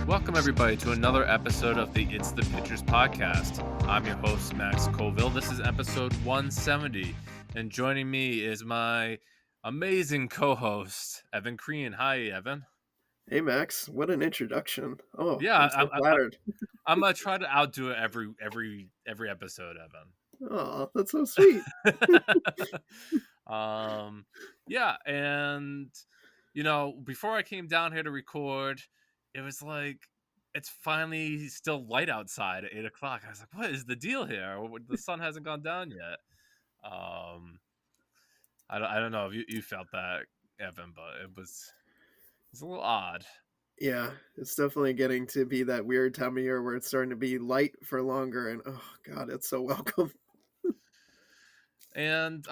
Welcome, everybody, to another episode of the It's the Pictures podcast. I'm your host, Max Colville. This is episode 170, and joining me is my amazing co-host, Evan Crean. Hi, Evan. Hey, Max. What an introduction. Oh, Yeah, I'm so flattered. I'm gonna try to outdo it every episode, Evan. Oh, that's so sweet. Yeah, and before I came down here to record, it was like it's finally still light outside at 8 o'clock. I was like, what is the deal here? The sun hasn't gone down yet. I don't know if you felt that, Evan, but it's a little odd. Yeah, it's definitely getting to be that weird time of year where it's starting to be light for longer, and oh god, it's so welcome. And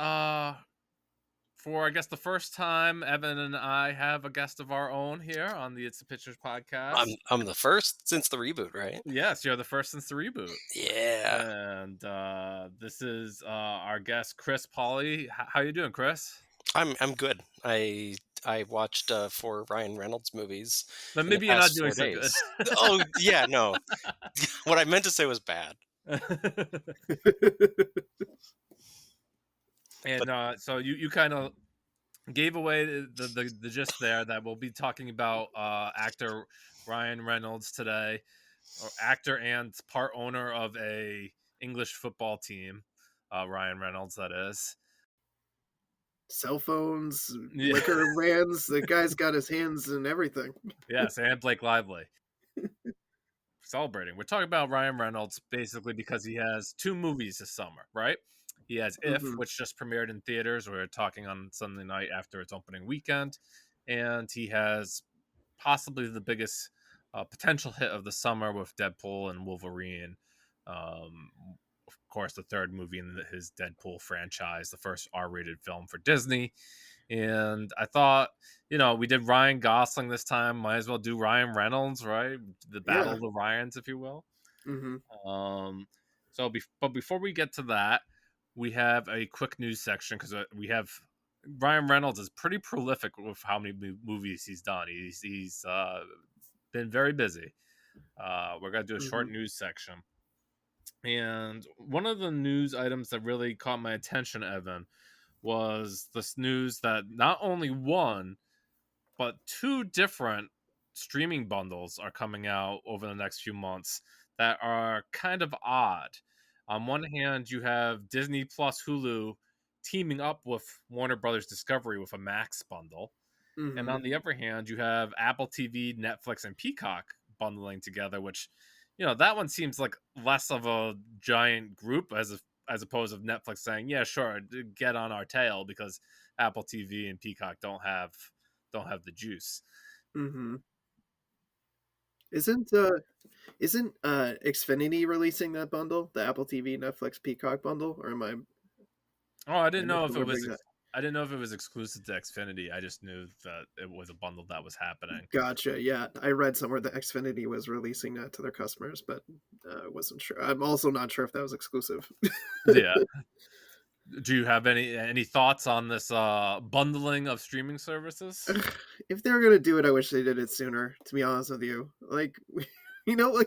for I guess the first time, Evan and I have a guest of our own here on the It's the Pictures podcast. I'm the first since the reboot, right? Yes, you're the first since the reboot. Yeah. And this is our guest, Chris Polley. How you doing, Chris? I'm good. I watched 4 Ryan Reynolds movies. But in maybe the you're not past doing 4 so days. good. Oh yeah, no. What I meant to say was bad. And so you kind of gave away the gist there that we'll be talking about actor Ryan Reynolds today, or actor and part owner of a English football team, Ryan Reynolds, that is. Cell phones, Yeah. liquor brands. The guy's got his hands in everything. Yes, and Blake Lively. Celebrating. We're talking about Ryan Reynolds basically because he has 2 movies this summer, right? He has If, which just premiered in theaters. We're talking on Sunday night after its opening weekend. And he has possibly the biggest potential hit of the summer with Deadpool and Wolverine. Of course, the third movie in his Deadpool franchise, the first R-rated film for Disney. And I thought, we did Ryan Gosling this time. Might as well do Ryan Reynolds, right? The battle of the Ryans, if you will. Mm-hmm. But before we get to that, we have a quick news section because we have Ryan Reynolds is pretty prolific with how many movies he's done. He's been very busy. We're gonna do a short news section, and one of the news items that really caught my attention, Evan, was this news that not only 1, but 2 different streaming bundles are coming out over the next few months that are kind of odd. On one hand, you have Disney Plus Hulu teaming up with Warner Brothers Discovery with a Max bundle. Mm-hmm. And on the other hand, you have Apple TV, Netflix, and Peacock bundling together, which, that one seems like less of a giant group as opposed to Netflix saying, yeah, sure, get on our tail because Apple TV and Peacock don't have the juice. Mm-hmm. Isn't Xfinity releasing that bundle, the Apple TV, Netflix, Peacock bundle, or am I? Oh, I didn't know if it was. I didn't know if it was exclusive to Xfinity. I just knew that it was a bundle that was happening. Gotcha. Yeah, I read somewhere that Xfinity was releasing that to their customers, but I wasn't sure. I'm also not sure if that was exclusive. Yeah. Do you have any thoughts on this bundling of streaming services? If they were gonna do it, I wish they did it sooner. To be honest with you,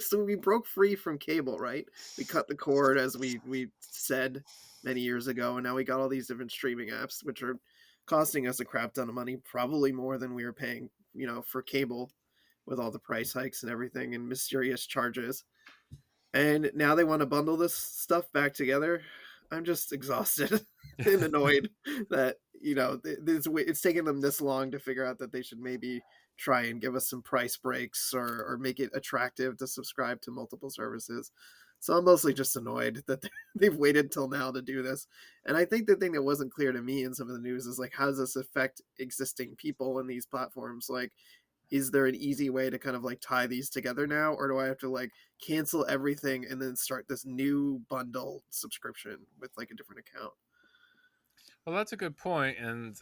so we broke free from cable, right? We cut the cord, as we said many years ago, and now we got all these different streaming apps, which are costing us a crap ton of money, probably more than we were paying, for cable, with all the price hikes and everything and mysterious charges. And now they want to bundle this stuff back together. I'm just exhausted and annoyed that it's taken them this long to figure out that they should maybe try and give us some price breaks or make it attractive to subscribe to multiple services. So I'm mostly just annoyed that they've waited till now to do this. And I think the thing that wasn't clear to me in some of the news is how does this affect existing people in these platforms? Is there an easy way to kind of tie these together now, or do I have to cancel everything and then start this new bundle subscription with a different account? Well, that's a good point, and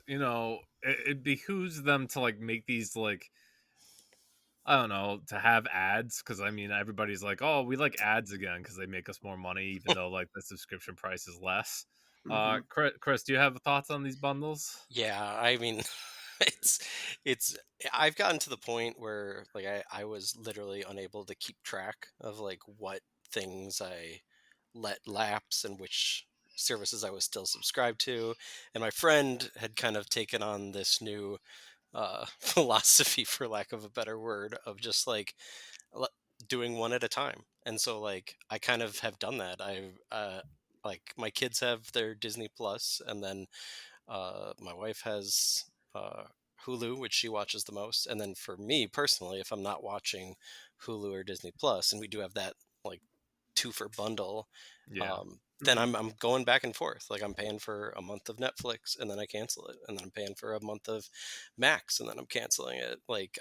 it behooves them to make these I don't know, to have ads, because everybody's like, oh, we like ads again because they make us more money, even though the subscription price is less. Chris, do you have thoughts on these bundles? Yeah, it's it's I've gotten to the point where like I was literally unable to keep track of like what things I let lapse and which services I was still subscribed to. And my friend had kind of taken on this new philosophy, for lack of a better word, of just like le- doing one at a time. And so like I kind of have done that. I've like my kids have their Disney Plus, and then my wife has Hulu, which she watches the most. And then for me personally, if I'm not watching Hulu or Disney Plus, and we do have that like two for bundle, Yeah. then Mhm. I'm going back and forth. Like I'm paying for a month of Netflix and then I cancel it, and then I'm paying for a month of Max and then I'm canceling it. Like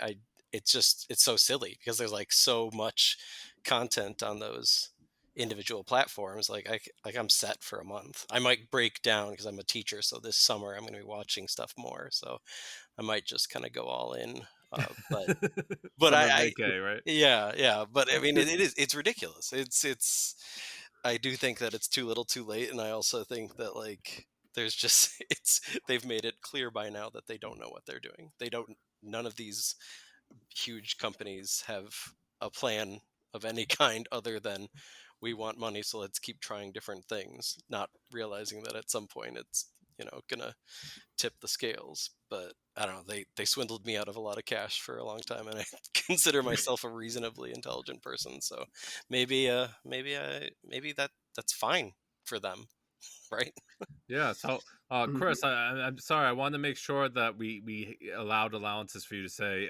it's so silly because there's like so much content on those individual platforms. Like I'm set for a month. I might break down because I'm a teacher, so this summer I'm going to be watching stuff more. So I might just kind of go all in. But Summer I vacay, right? yeah, but I mean it's ridiculous. It's I do think that it's too little too late, and I also think that like there's just it's they've made it clear by now that they don't know what they're doing. They don't None of these huge companies have a plan of any kind other than we want money, so let's keep trying different things, not realizing that at some point it's, gonna tip the scales. But I don't know, they swindled me out of a lot of cash for a long time, and I consider myself a reasonably intelligent person. So maybe that's fine for them, right? Yeah. So, Chris, Mhm. I'm sorry. I wanted to make sure that we allowed allowances for you to say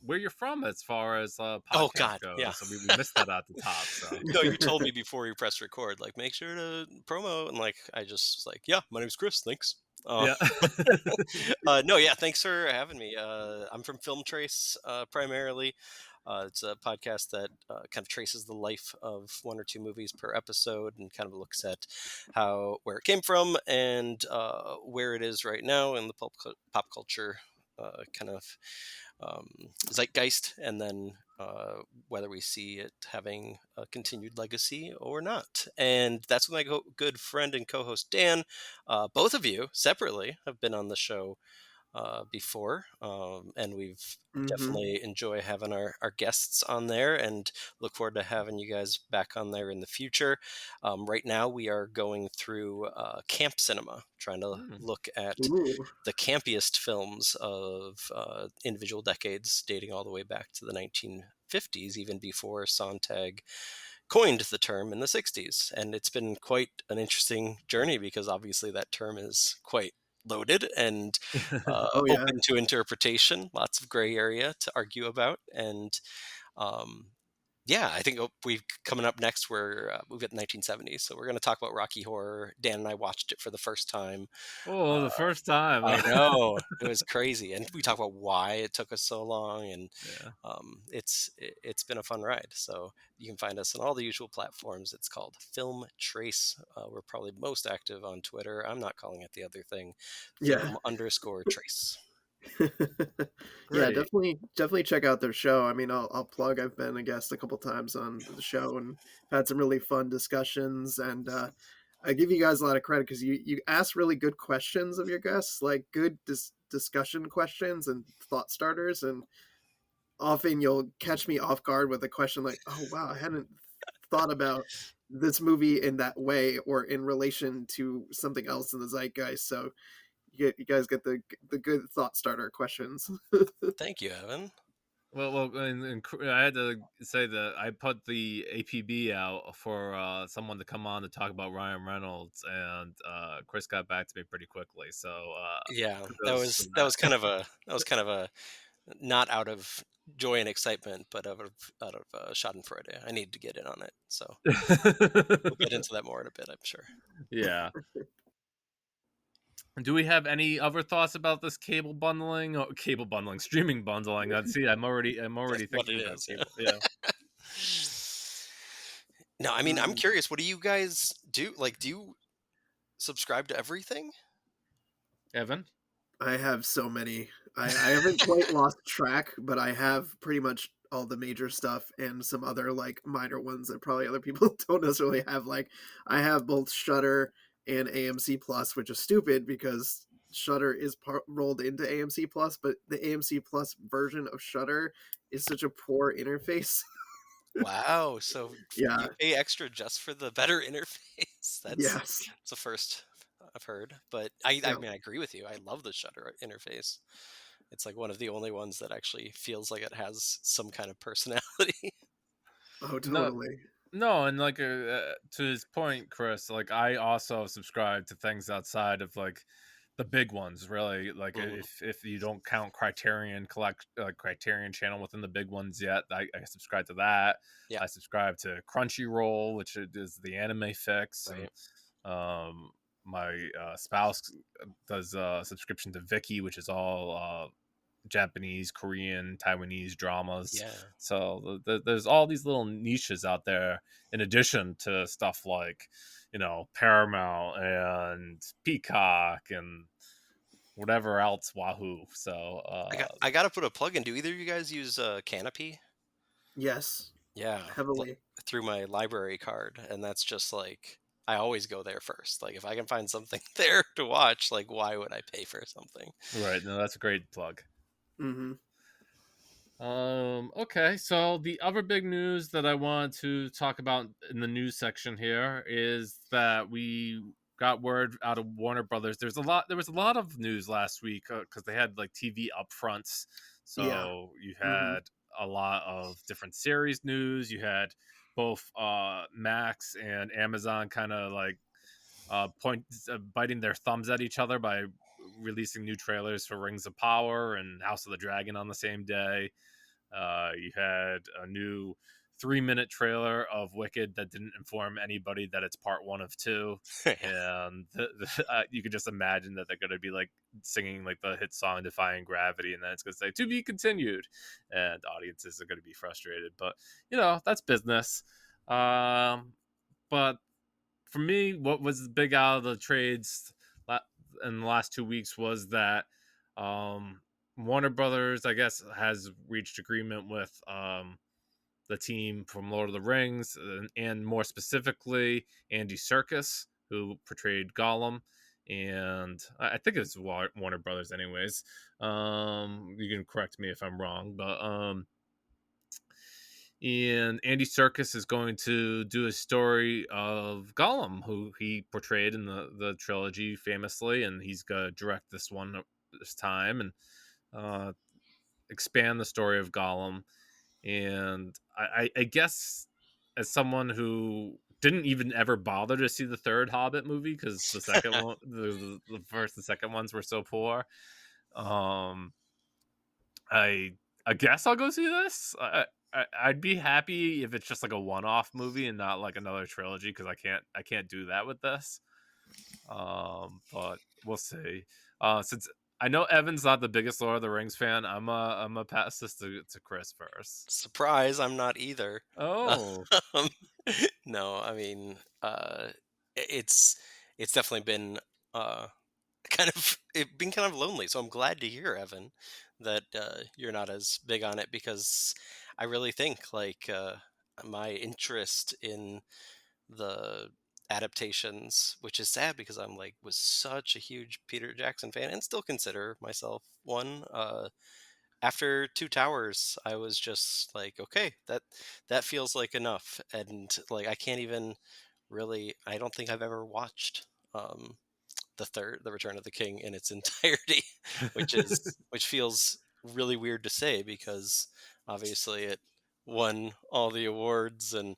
where you're from as far as Oh podcast God, yeah. goes. So we missed that at the top. So No, you told me before you press record, like make sure to promo, and like I just was like, yeah, my name's Chris, thanks. yeah. No, yeah, thanks for having me. I'm from Film Trace primarily. It's a podcast that kind of traces the life of one or two movies per episode and kind of looks at where it came from and where it is right now in the pop culture kind of zeitgeist, and then whether we see it having a continued legacy or not. And that's with my good friend and co-host Dan. Both of you separately have been on the show before, and we've Mhm. definitely enjoy having our guests on there, and look forward to having you guys back on there in the future. Right now we are going through camp cinema, trying to Hmm. look at Ooh. the campiest films of individual decades, dating all the way back to the 1950s, even before Sontag coined the term in the 60s. And it's been quite an interesting journey because obviously that term is quite loaded and Oh yeah. open to interpretation, lots of gray area to argue about. And um, yeah, I think we coming up next. We've got the 1970s, so we're going to talk about Rocky Horror. Dan and I watched it for the first time. Oh, the Uh, first time. I know it was crazy, and we talk about why it took us so long, and Yeah. it's been a fun ride. So you can find us on all the usual platforms. It's called Film Trace. We're probably most active on Twitter. I'm not calling it the other thing. Yeah. Film_Trace. Yeah, Great. definitely check out their show. I mean, I'll plug. I've been a guest a couple times on the show and had some really fun discussions. And I give you guys a lot of credit because you ask really good questions of your guests, like good discussion questions and thought starters. And often you'll catch me off guard with a question like, "Oh wow, I hadn't thought about this movie in that way or in relation to something else in the zeitgeist." So you guys get the good thought starter questions. Thank you, Evan. I had to say that I put the APB out for someone to come on to talk about Ryan Reynolds, and Chris got back to me pretty quickly. So Yeah, that kudos for was that was kind of a that was kind of a not out of joy and excitement, but out of Schadenfreude. I need to get in on it, so we'll get that. into that more in a bit, I'm sure. Yeah. Do we have any other thoughts about this cable bundling? Oh, cable bundling, streaming bundling. See, I'm That's already what thinking it about is. Yeah. cable. Yeah, No, I mean, I'm Mm, curious. What do you guys do? Like, do you subscribe to everything? Evan. I have so many. I haven't quite lost track, but I have pretty much all the major stuff and some other like minor ones that probably other people don't necessarily have. Like I have both Shutter and AMC Plus, which is stupid because Shudder is rolled into AMC Plus, but the AMC Plus version of Shudder is such a poor interface. Wow, so Yeah. you pay extra just for the better interface. That's Yes. the first I've heard, but I Yeah. mean, I agree with you. I love the Shutter interface. It's like one of the only ones that actually feels like it has some kind of personality. Oh, No, totally. no, and like to his point, Chris, like I also subscribe to things outside of like the big ones, really. Like Mhm. if you don't count Criterion Criterion Channel within the big ones yet, I subscribe to that. Yeah, I subscribe to Crunchyroll, which is the anime fix, and right. my spouse does a subscription to Viki, which is all Japanese, Korean, Taiwanese dramas. Yeah. So there's all these little niches out there, in addition to stuff like, Paramount and Peacock and whatever else, Wahoo. So I gotta put a plug in. Do either of you guys use Canopy? Yes. Yeah, Heavily. through my library card, and that's just like I always go there first. Like if I can find something there to watch, like why would I pay for something? right, no, that's a great plug. Mm-hmm. Okay, so the other big news that I want to talk about in the news section here is that we got word out of Warner Brothers. There was a lot of news last week because they had like TV upfronts. Yeah. So you Mm-hmm. had a lot of different series news. You had both Max and Amazon kind of like biting their thumbs at each other by releasing new trailers for Rings of Power and House of the Dragon on the same day. You had a new 3-minute trailer of Wicked that didn't inform anybody that it's part one of two. Yeah. And you could just imagine that they're going to be like singing like the hit song Defying Gravity, and then it's going to say to be continued. And audiences are going to be frustrated. But, that's business. But for me, what was big out of the trades in the last 2 weeks was that Warner Brothers, I guess, has reached agreement with the team from Lord of the Rings, and more specifically, Andy Serkis, who portrayed Gollum. And I think it's Warner Brothers, anyways. You can correct me if I'm wrong, but and Andy Serkis is going to do a story of Gollum, who he portrayed in the trilogy famously, and he's going to direct this one this time and uh, expand the story of Gollum. And I guess as someone who didn't even ever bother to see the third Hobbit movie because the second one, the first and second ones were so poor, um, I I guess I'll go see this. I'd be happy if it's just like a one-off movie and not like another trilogy because I can't do that with this. But we'll see. Since I know Evan's not the biggest Lord of the Rings fan, I'm a pass this to Chris first. Surprise, I'm not either. Oh, Um, no, I mean, it's definitely been been kind of lonely. So I'm glad to hear, Evan, that you're not as big on it because I really think like my interest in the adaptations, which is sad because I'm like was such a huge Peter Jackson fan and still consider myself one. After Two Towers, I was just like, okay, that feels like enough, and like I can't even really. I don't think I've ever watched the Return of the King in its entirety, which feels really weird to say because obviously it won all the awards and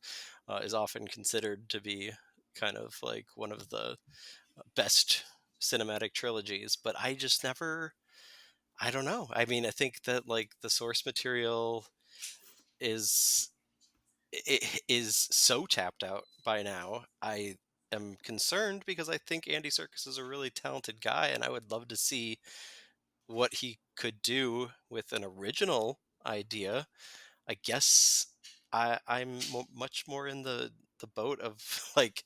is often considered to be kind of like one of the best cinematic trilogies. But I just never. I don't know. I mean, I think that like the source material is is so tapped out by now. I am concerned because I think Andy Serkis is a really talented guy, and I would love to see what he could do with an original idea. I guess I'm much more in the boat of like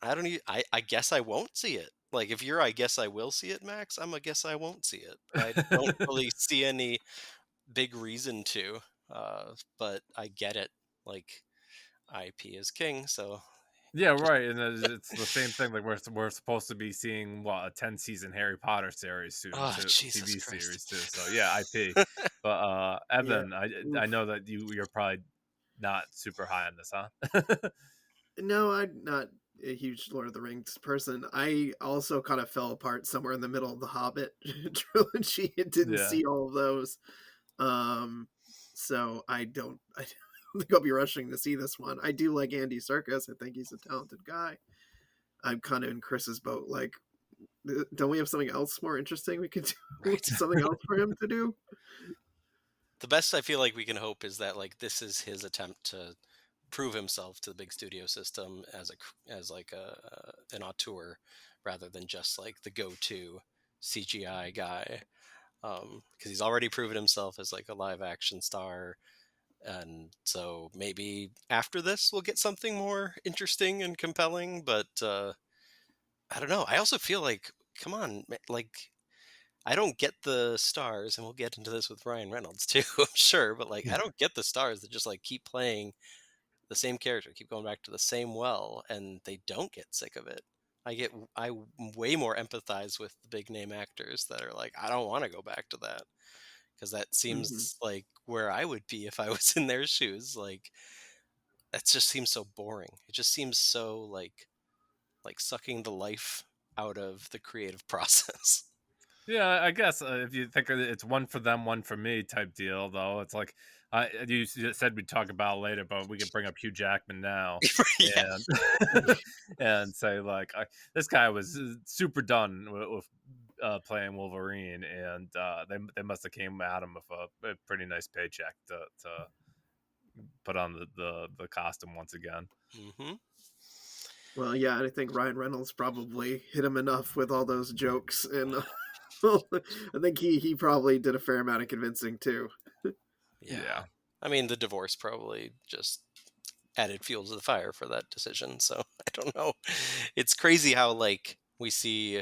I don't even, I guess I won't see it. Like if you're I guess I will see it, Max, I'm a guess I won't see it. I don't really see any big reason to. But I get it. Like IP is king, so Yeah, right, and it's the same thing. Like we're supposed to be seeing what a 10 season Harry Potter series soon, Oh, to Jesus TV Christ. series too. So yeah, IP. But Yeah. Evan, I Oof. know that you're probably not super high on this, huh? No, I'm not a huge Lord of the Rings person. I also kind of fell apart somewhere in the middle of the Hobbit trilogy and didn't Yeah. see all of those. Um, so I don't think I'll be rushing to see this one. I do like Andy Serkis. I think he's a talented guy. I'm kind of in Chris's boat. Like, don't we have something else more interesting we could do? Right. Something else for him to do? The best I feel like we can hope is that like this is his attempt to prove himself to the big studio system as as like an auteur rather than just like the go-to CGI guy. Because he's already proven himself as like a live action star, and so maybe after this we'll get something more interesting and compelling. But I don't know. I also feel like, come on, like I don't get the stars, and we'll get into this with Ryan Reynolds too, I'm sure. But like, I don't get the stars that just like keep playing the same character, keep going back to the same well, and they don't get sick of it. I way more empathize with the big name actors that are like, I don't want to go back to that because that Hmm. seems like where I would be if I was in their shoes. Like that just seems so boring. It just seems so like sucking the life out of the creative process. Yeah, I guess if you think of it's one for them, one for me type deal, though, it's like you said we'd talk about it later, but we could bring up Hugh Jackman now Yeah. and and say like this guy was super done with playing Wolverine, and they must have came at him with a pretty nice paycheck to put on the costume once again. Hmm. Well, yeah, I think Ryan Reynolds probably hit him enough with all those jokes, and I think he probably did a fair amount of convincing too. Yeah. Yeah. I mean, the divorce probably just added fuel to the fire for that decision. So I don't know. It's crazy how like we see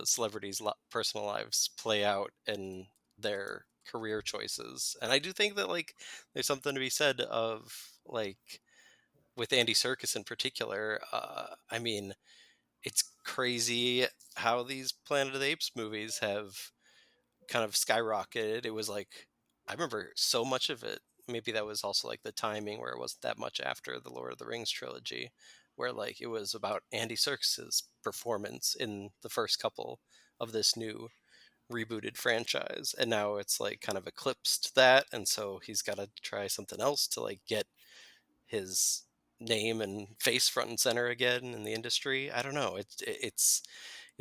celebrities' personal lives play out in their career choices, and I do think that like there's something to be said of like with Andy Serkis in particular. I mean, it's crazy how these Planet of the Apes movies have kind of skyrocketed. It was like I remember so much of it. Maybe that was also like the timing where it wasn't that much after the Lord of the Rings trilogy, where like it was about Andy Serkis's performance in the first couple of this new rebooted franchise, and now it's like kind of eclipsed that, and so he's got to try something else to like get his name and face front and center again in the industry. I don't know. It's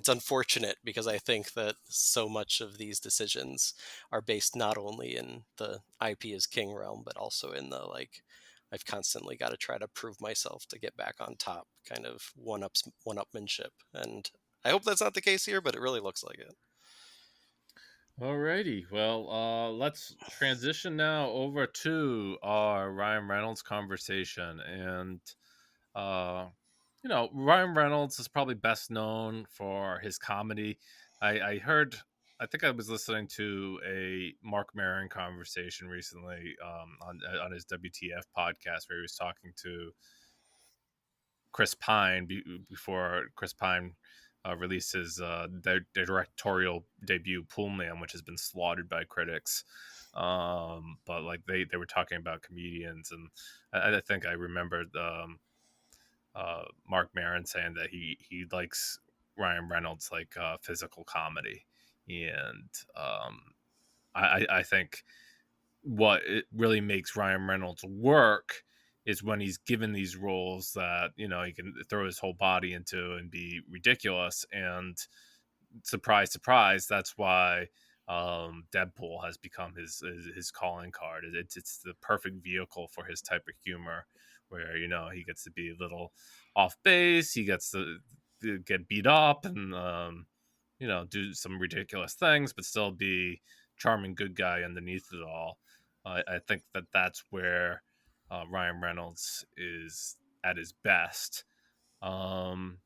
unfortunate because I think that so much of these decisions are based not only in the IP is king realm, but also in the like I've constantly got to try to prove myself to get back on top kind of one upmanship. And I hope that's not the case here, but it really looks like it. Alrighty, well, let's transition now over to our Ryan Reynolds conversation, and uh, Ryan Reynolds is probably best known for his comedy. I heard, I think I was listening to a Mark Maron conversation recently on his WTF podcast where he was talking to Chris Pine before Chris Pine released his directorial debut, Pool Man, which has been slaughtered by critics. But like they were talking about comedians, and I think I remembered Mark Maron saying that he likes Ryan Reynolds like physical comedy, and I think what it really makes Ryan Reynolds work is when he's given these roles that he can throw his whole body into and be ridiculous. And surprise, surprise, that's why Deadpool has become his calling card. It's the perfect vehicle for his type of humor, where he gets to be a little off base, he gets to get beat up, and do some ridiculous things, but still be charming good guy underneath it all. I think that's where Ryan Reynolds is at his best. Um,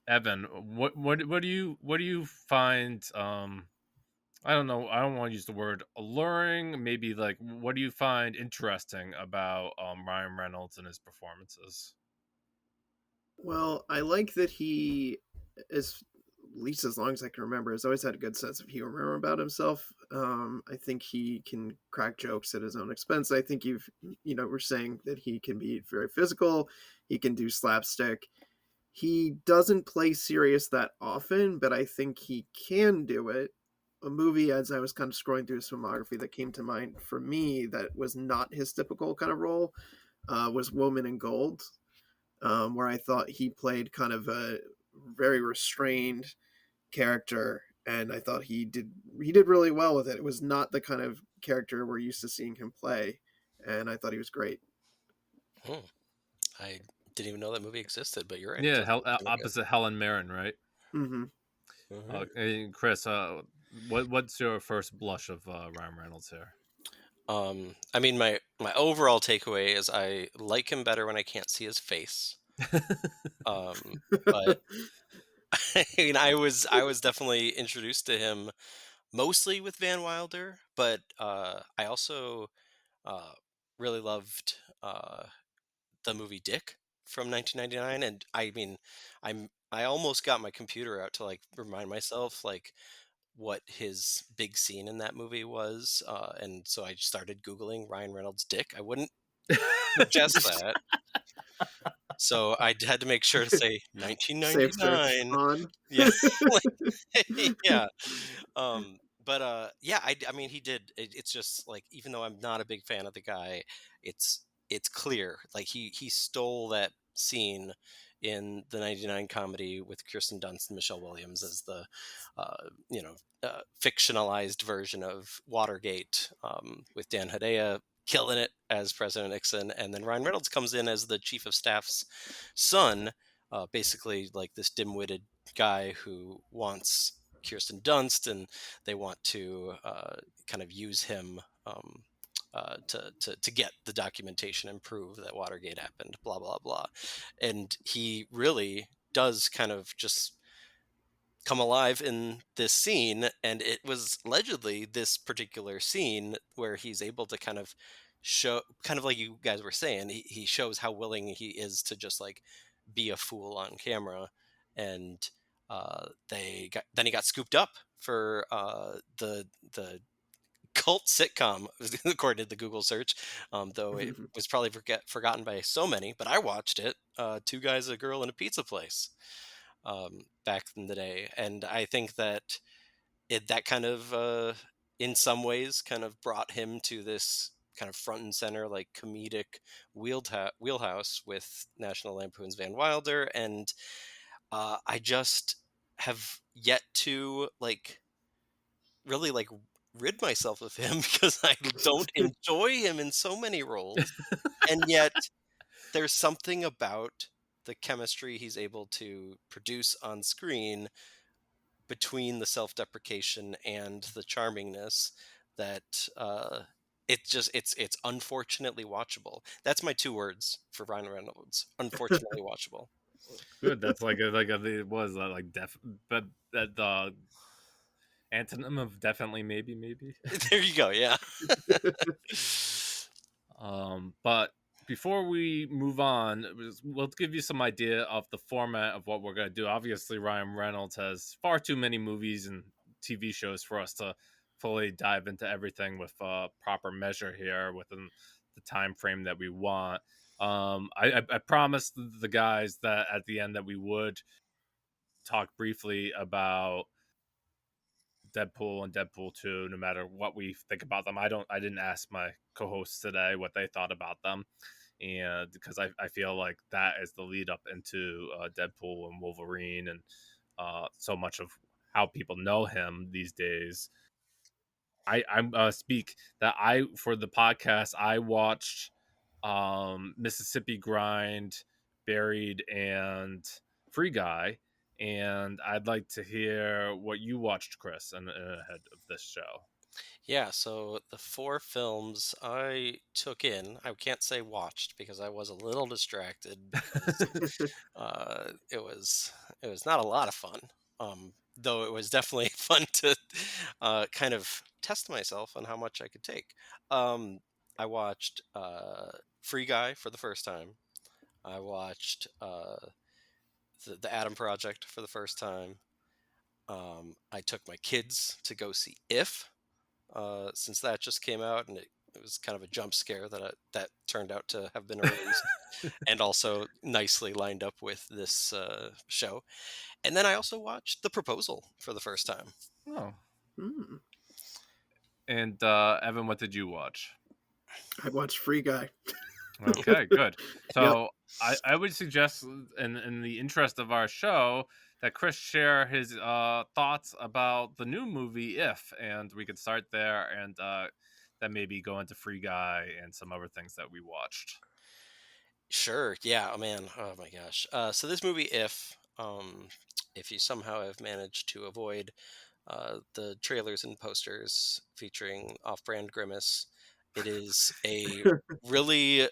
Evan, what do you find? I don't know. I don't want to use the word alluring. Maybe like, what do you find interesting about Ryan Reynolds and his performances? Well, I like that he is, at least as long as I can remember, has always had a good sense of humor about himself. I think he can crack jokes at his own expense. I think we're saying that he can be very physical. He can do slapstick. He doesn't play serious that often, but I think he can do it. A movie, as I was kind of scrolling through his filmography, that came to mind for me that was not his typical kind of role was Woman in Gold, where I thought he played kind of a very restrained character, and I thought he did really well with it. It was not the kind of character we're used to seeing him play, and I thought he was great. Hmm. I didn't even know that movie existed, but you're right, it Yeah, does look really good. opposite Helen Mirren, right? Mm-hmm. All right. And Chris, what's your first blush of Ryan Reynolds here? I mean, my overall takeaway is I like him better when I can't see his face. Um, but I mean, I was definitely introduced to him mostly with Van Wilder, but I also uh, really loved the movie Dick from 1999, and I mean, I almost got my computer out to like remind myself like what his big scene in that movie was, and so I started googling Ryan Reynolds Dick. I wouldn't suggest that. So I had to make sure to say Safe search 1999. on. Yeah, like, yeah. But yeah, I mean, he did. It's just like even though I'm not a big fan of the guy, it's clear like he stole that scene in the '99 comedy with Kirsten Dunst and Michelle Williams as the, fictionalized version of Watergate, with Dan Hedaya killing it as President Nixon, and then Ryan Reynolds comes in as the chief of staff's son, basically like this dim-witted guy who wants Kirsten Dunst, and they want to kind of use him, to get the documentation and prove that Watergate happened. Blah blah blah, and he really does kind of just come alive in this scene, and it was allegedly this particular scene where he's able to kind of show, kind of like you guys were saying, he shows how willing he is to just like be a fool on camera. And then he got scooped up for the cult sitcom according to the Google search, though it was probably forgotten by so many, but I watched it, Two Guys, a Girl, and a Pizza Place, back in the day. And I think that that kind of, in some ways, kind of brought him to this kind of front and center, like comedic wheelhouse with National Lampoon's Van Wilder. And I just have yet to like really like rid myself of him because I don't enjoy him in so many roles. And yet there's something about the chemistry he's able to produce on screen between the self-deprecation and the charmingness that, it's unfortunately watchable. That's my two words for Ryan Reynolds: unfortunately watchable. Good. That's what is that like but that the antonym of definitely maybe. There you go. Yeah. But before we move on, we'll give you some idea of the format of what we're going to do. Obviously, Ryan Reynolds has far too many movies and TV shows for us to fully dive into everything with proper measure here within the time frame that we want. I promised the guys that at the end that we would talk briefly about Deadpool and Deadpool 2, no matter what we think about them. I didn't ask my co-hosts today what they thought about them. And because I feel like that is the lead up into Deadpool and Wolverine and so much of how people know him these days. I'm speak that I for the podcast I watched Mississippi Grind, Buried, and Free Guy, and I'd like to hear what you watched, Chris, and ahead of this show. Yeah, so the four films I took in, I can't say watched because I was a little distracted because it was not a lot of fun. Though it was definitely fun to kind of test myself on how much I could take. I watched Free Guy for the first time. I watched the Adam Project for the first time. I took my kids to go see If, since that just came out, and it was kind of a jump scare that turned out to have been a release, and also nicely lined up with this show. And then I also watched The Proposal for the first time. Oh. Hmm. And Evan, what did you watch? I watched Free Guy. Okay, good. Yep. So I would suggest, in the interest of our show, that Chris share his thoughts about the new movie If, and we could start there, and then maybe go into Free Guy and some other things that we watched. Sure. Yeah. Oh man. Oh my gosh. So this movie, if you somehow have managed to avoid the trailers and posters featuring off-brand Grimace, it is a really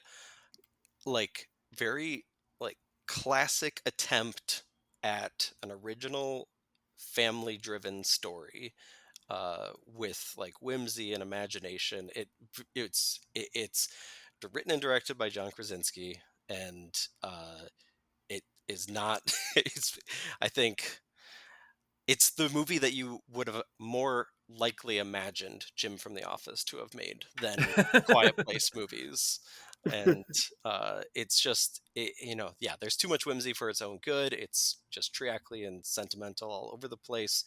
like very like classic attempt at an original family-driven story with like whimsy and imagination. It's written and directed by John Krasinski, and it is not. It's I think it's the movie that you would have more likely imagined Jim from The Office to have made than Quiet Place movies. And it's just, yeah, there's too much whimsy for its own good. It's just triacly and sentimental all over the place,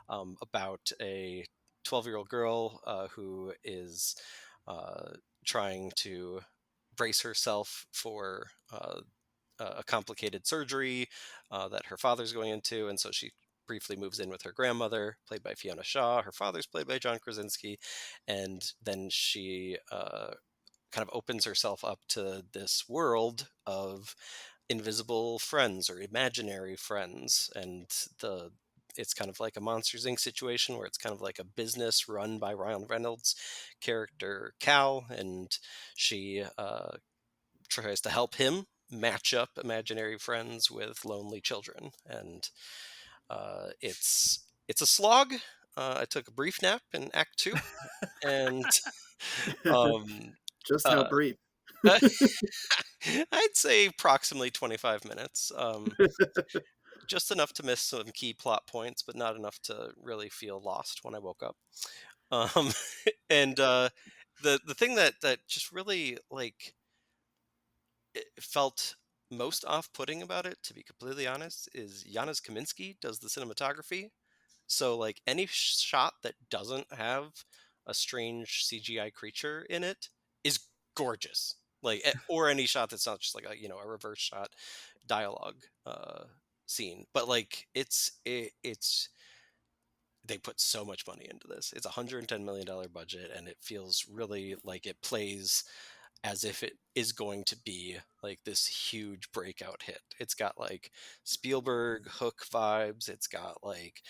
about a 12-year-old girl who is uh, trying to brace herself for a complicated surgery that her father's going into, and so she briefly moves in with her grandmother, played by Fiona Shaw. Her father's played by John Krasinski, and then she kind of opens herself up to this world of invisible friends or imaginary friends, and the it's kind of like a Monsters Inc. situation where it's kind of like a business run by Ryan Reynolds' character Cal, and she tries to help him match up imaginary friends with lonely children, and it's a slog. I took a brief nap in Act Two, and um, Just how uh, brief. I'd say approximately 25 minutes. Just enough to miss some key plot points, but not enough to really feel lost when I woke up. Um, and the thing that just really like it felt most off-putting about it, to be completely honest, is Janusz Kaminski does the cinematography. So like any shot that doesn't have a strange CGI creature in it is gorgeous. Like or any shot that's not just like a reverse shot dialogue scene. But like it's they put so much money into this. It's $110 million budget, and it feels really like it plays as if it is going to be like this huge breakout hit. It's got like Spielberg Hook vibes. It's got like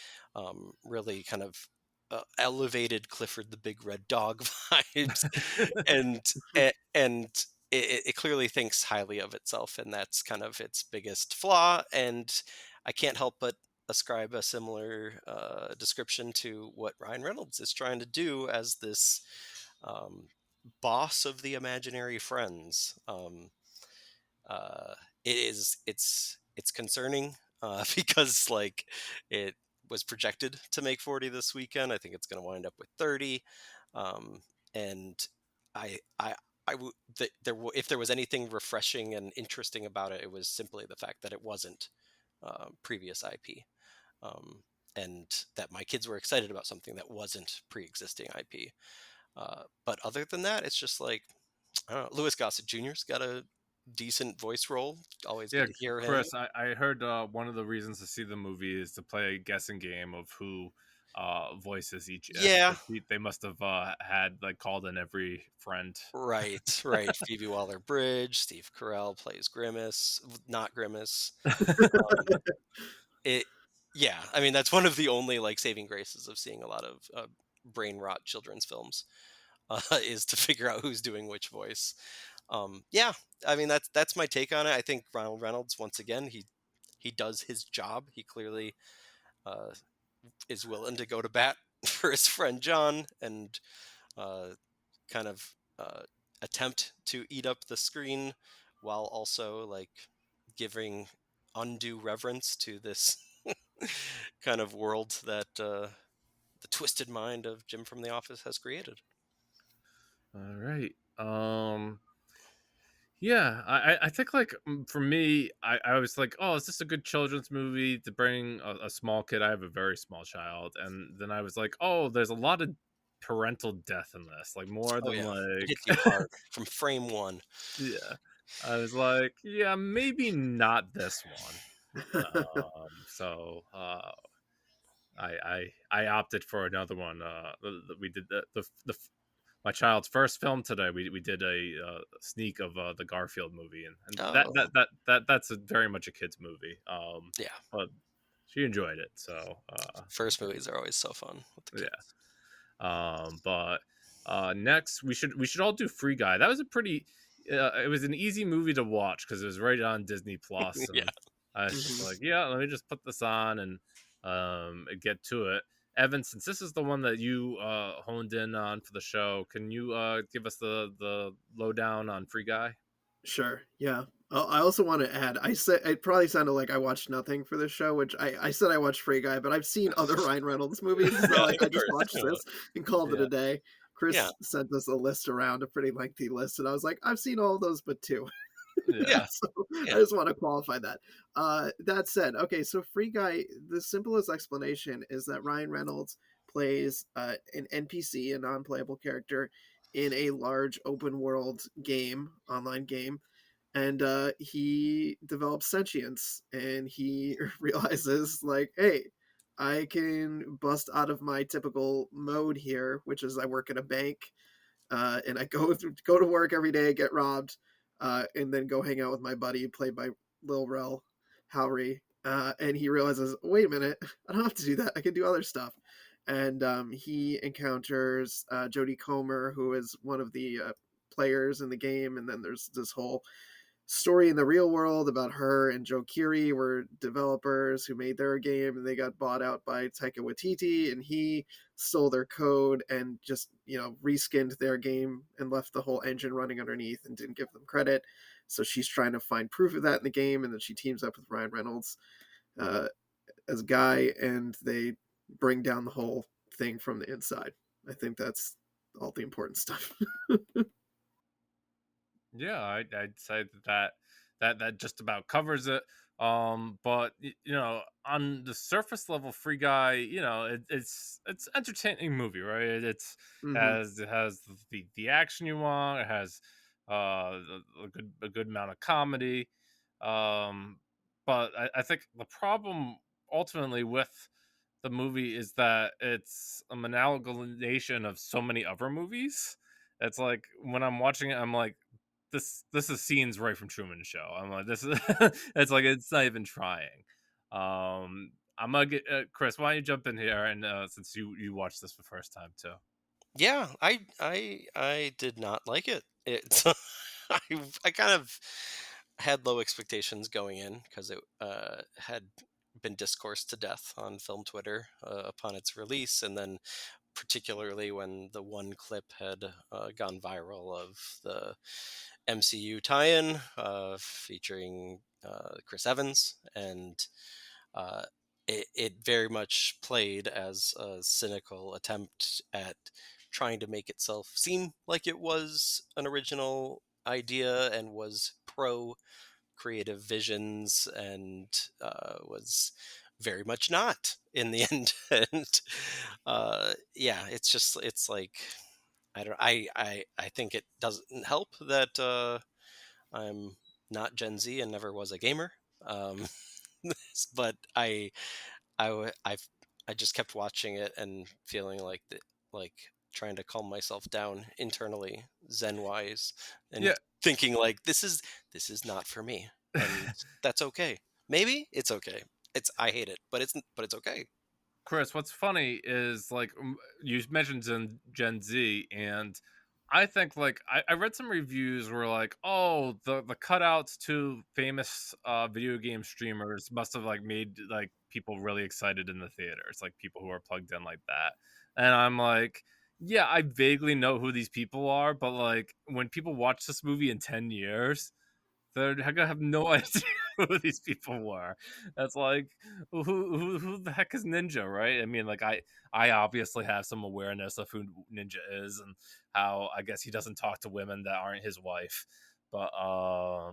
really kind of elevated Clifford the Big Red Dog vibes, and and it clearly thinks highly of itself, and that's kind of its biggest flaw. And I can't help but ascribe a similar description to what Ryan Reynolds is trying to do as this um, boss of the imaginary friends. Uh, it's concerning because like it was projected to make 40 this weekend. I think it's going to wind up with 30, um, and I if there was anything refreshing and interesting about it, it was simply the fact that it wasn't previous IP. Um, and that my kids were excited about something that wasn't pre-existing IP. But other than that, it's just like I don't know. Louis Gossett Jr.'s got a decent voice role. Always Yeah, good to hear him. Chris, I heard one of the reasons to see the movie is to play a guessing game of who voices each if. Yeah, They must have had like called in every friend. right, right. Phoebe Waller-Bridge, Steve Carell plays Grimace, not Grimace. Um, it, yeah. I mean, that's one of the only like saving graces of seeing a lot of brain rot children's films, is to figure out who's doing which voice. Yeah, I mean that's my take on it. I think Ronald Reynolds, once again, he does his job. He clearly uh, is willing to go to bat for his friend John, and uh, kind of attempt to eat up the screen while also like giving undue reverence to this kind of world that the twisted mind of Jim from The Office has created. All right. Yeah, I think like for me, I was like, oh, is this a good children's movie to bring a small kid? I have a very small child, and then I was like, oh, there's a lot of parental death in this, like more Oh than yeah, it like hits you hard from frame one. yeah. I was like, yeah, maybe not this one. So I opted for another one. We did my child's first film today. We did a sneak of the Garfield movie, and Oh that's very much a kids movie. yeah, But she enjoyed it, so first movies are always so fun with the yeah. kids. But next we should all do Free Guy. That was a pretty. It was an easy movie to watch because it was right on Disney Plus, Yeah. and I was just Mhm. like, yeah, let me just put this on and get to it. Evan, since this is the one that you honed in on for the show, can you give us the lowdown on Free Guy? Sure. Yeah. I also want to add. I said it probably sounded like I watched nothing for this show, which I said I watched Free Guy, but I've seen other Ryan Reynolds movies. It's not Yeah, like of I just course. watched this and called it Yeah, a day. Yeah, Chris sent us a list around, a pretty lengthy list, and I was like, I've seen all of those but two. yeah, yeah, So I yeah. just want to qualify that. That said, okay, so Free Guy, the simplest explanation is that Ryan Reynolds plays an NPC, a non-playable character, in a large open world game, online game, and he develops sentience, and he realizes like, hey, I can bust out of my typical mode here, which is I work at a bank, and I go to work every day, get robbed, and then go hang out with my buddy, played by Lil Rel Howery. And he realizes, wait a minute, I don't have to do that. I can do other stuff. And he encounters Jodie Comer, who is one of the players in the game. And then there's this whole story in the real world about her and Joe Keery were developers who made their game, and they got bought out by Taika Waititi, and he stole their code and just, reskinned their game and left the whole engine running underneath and didn't give them credit. So she's trying to find proof of that in the game, and then she teams up with Ryan Reynolds uh, as Guy, and they bring down the whole thing from the inside. I think that's all the important stuff. yeah. I'd say that just about covers it. But on the surface level, Free Guy, it's entertaining movie, right? It's Hmm. has it has the action you want. It has a good amount of comedy. Um, but I think the problem ultimately with the movie is that it's a amalgamation of so many other movies. It's like when I'm watching it, I'm like, this is scenes right from Truman Show. I'm like, this is it's like it's not even trying. I'm gonna get Chris. Why don't you jump in here and since you watched this for the first time too. Yeah, I did not like it. It's I I kind of had low expectations going in because it had been discoursed to death on film Twitter upon its release, and then particularly when the one clip had gone viral of the MCU tie-in featuring Chris Evans, and uh, it very much played as a cynical attempt at trying to make itself seem like it was an original idea and was pro creative visions, and was very much not in the end. And yeah, it's like I don't I think it doesn't help that I'm not Gen Z and never was a gamer. Um, but I w- I've I just kept watching it and feeling like like trying to calm myself down internally, zen wise, and Yeah. thinking like this is not for me, and that's okay. Maybe it's okay. I hate it, but it's okay. Chris, what's funny is like you mentioned Gen Z, and I think like I read some reviews where like, oh, the cutouts to famous video game streamers must have like made like people really excited in the theaters, like people who are plugged in like that. And I'm like, yeah, I vaguely know who these people are, but like when people watch this movie in 10 years, they're gonna have no idea. who these people were. That's like who the heck is Ninja, right? I mean, like I obviously have some awareness of who Ninja is and how I guess he doesn't talk to women that aren't his wife, but uh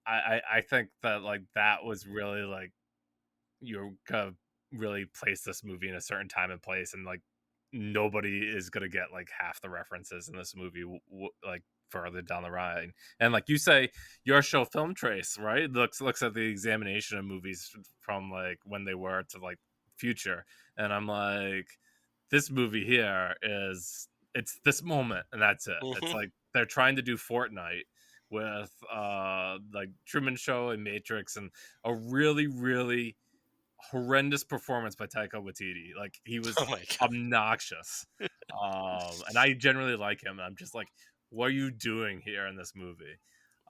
I think that like that was really like you're gonna really place this movie in a certain time and place, and like nobody is gonna get like half the references in this movie like further down the line. And like you say, your show Film Trace, right, looks at the examination of movies from like when they were to like future, and I'm like, this movie here is it's this moment, and that's it. It's Hmm. like they're trying to do Fortnite with like Truman Show and Matrix, and a really horrendous performance by Taika Waititi. Like he was Oh my god. obnoxious. And I generally like him, and I'm just like, what are you doing here in this movie?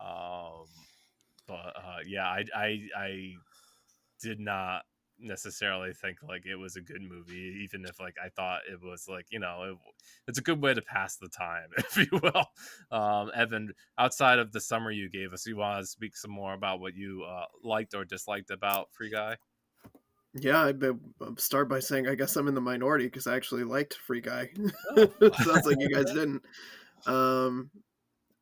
Um, but yeah, I did not necessarily think like it was a good movie, even if like I thought it was like it's a good way to pass the time, if you will. Evan, outside of the summary you gave us, you want to speak some more about what you liked or disliked about Free Guy? Yeah, I'll start by saying I guess I'm in the minority because I actually liked Free Guy. Oh, Sounds like you guys didn't. Um,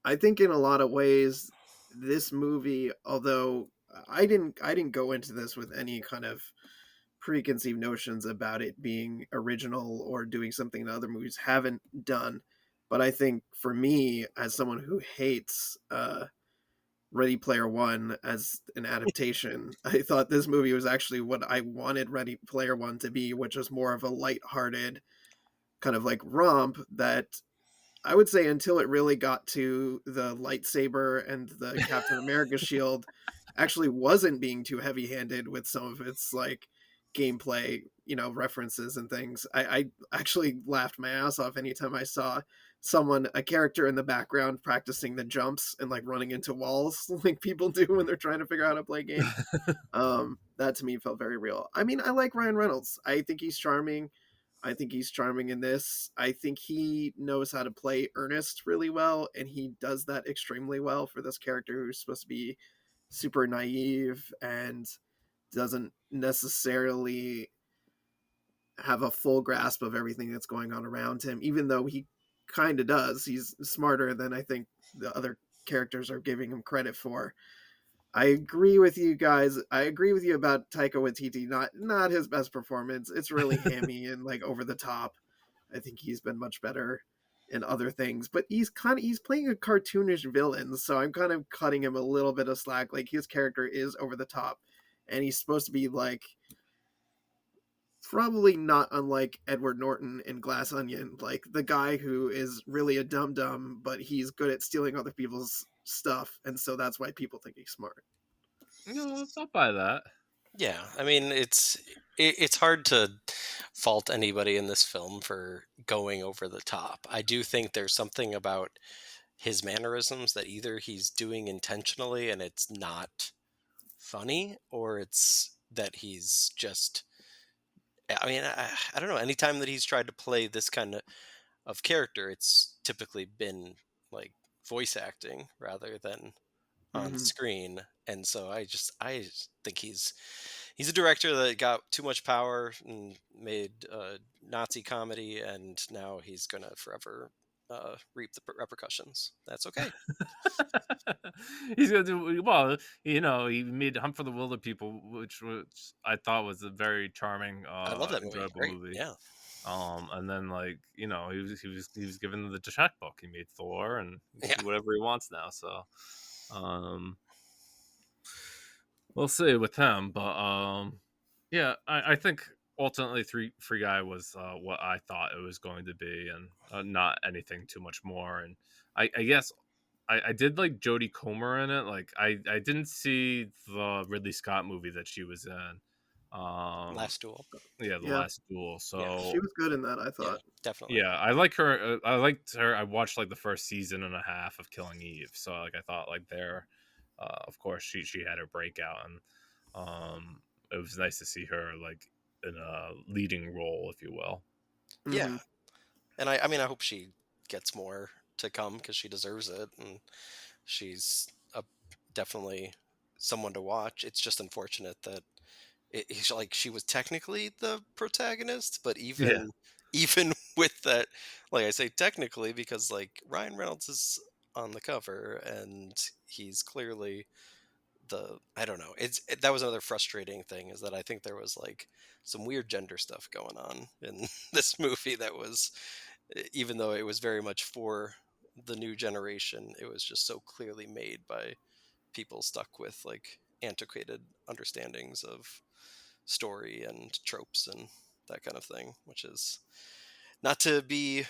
I think in a lot of ways, this movie, although I didn't go into this with any kind of preconceived notions about it being original or doing something that other movies haven't done. But I think for me, as someone who hates Ready Player One as an adaptation, I thought this movie was actually what I wanted Ready Player One to be, which was more of a lighthearted kind of like romp that I would say until it really got to the lightsaber and the Captain America shield, actually wasn't being too heavy-handed with some of its like gameplay, references and things. I actually laughed my ass off anytime I saw a character in the background practicing the jumps and like running into walls like people do when they're trying to figure out how to play a game. That to me felt very real. I mean, I like Ryan Reynolds. I think he's charming. I think he's charming in this. I think he knows how to play Ernest really well, and he does that extremely well for this character who's supposed to be super naive and doesn't necessarily have a full grasp of everything that's going on around him, even though he kind of does. He's smarter than I think the other characters are giving him credit for. I agree with you guys. I agree with you about Taika Waititi. Not his best performance. It's really hammy and like over the top. I think he's been much better in other things, but he's playing a cartoonish villain, so I'm kind of cutting him a little bit of slack. Like his character is over the top, and he's supposed to be like probably not unlike Edward Norton in Glass Onion, like the guy who is really a dum dum, but he's good at stealing other people's stuff, and so that's why people think he's smart. No, it's not by that. Yeah, I mean it's hard to fault anybody in this film for going over the top. I do think there's something about his mannerisms that either he's doing intentionally and it's not funny, or it's that he's just. I mean, I don't know. Anytime that he's tried to play this kind of character, it's typically been like voice acting rather than on Mm-hmm. screen. And so I just think he's a director that got too much power and made Nazi comedy, and now he's gonna forever reap the repercussions. That's okay. He's gonna do well. He made Hunt for the Wilder People, which I thought was a very charming, I love that movie. enjoyable Great. movie. Yeah. And then like he was given the checkbook. He made Thor, and he can Yeah. do whatever he wants now. So, um, we'll see with him. But yeah, I think ultimately Free Guy was what I thought it was going to be, and not anything too much more. And I guess I did like Jodie Comer in it. Like I didn't see the Ridley Scott movie that she was in. Last Duel. Yeah, The Yeah, Last Duel. Yeah. she So was good in that, I Yeah. thought. Definitely. yeah, I like her. I liked her. I watched like the first season and a half of Killing Eve. So like I thought like there, of course she had her breakout, and it was nice to see her like in a leading role, if you will. Yeah. Mm-hmm. And I mean, I hope she gets more to come because she deserves it, and she's a definitely someone to watch. It's just unfortunate that like she was technically the protagonist, but Yeah. even with that, like I say technically because like Ryan Reynolds is on the cover and he's clearly the I don't know. That was another frustrating thing is that I think there was like some weird gender stuff going on in this movie that was even though it was very much for the new generation, it was just so clearly made by people stuck with like antiquated understandings of story and tropes and that kind of thing, not to be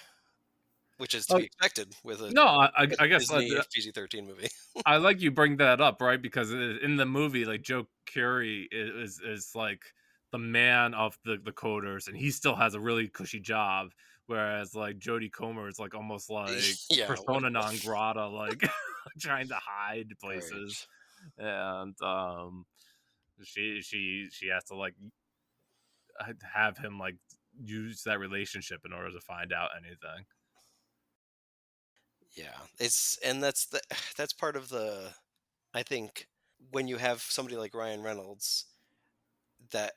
which is to Oh, be expected with a no, I guess Disney PG-13 movie. I like you bring that up, right? Because in the movie, like Joe Curry is like the man of the coders, and he still has a really cushy job, whereas like Jodie Comer is like almost like Yeah, what persona non grata, like trying to hide places, right. and she has to like have him like use that relationship in order to find out anything. Yeah. That's part of the I think when you have somebody like Ryan Reynolds that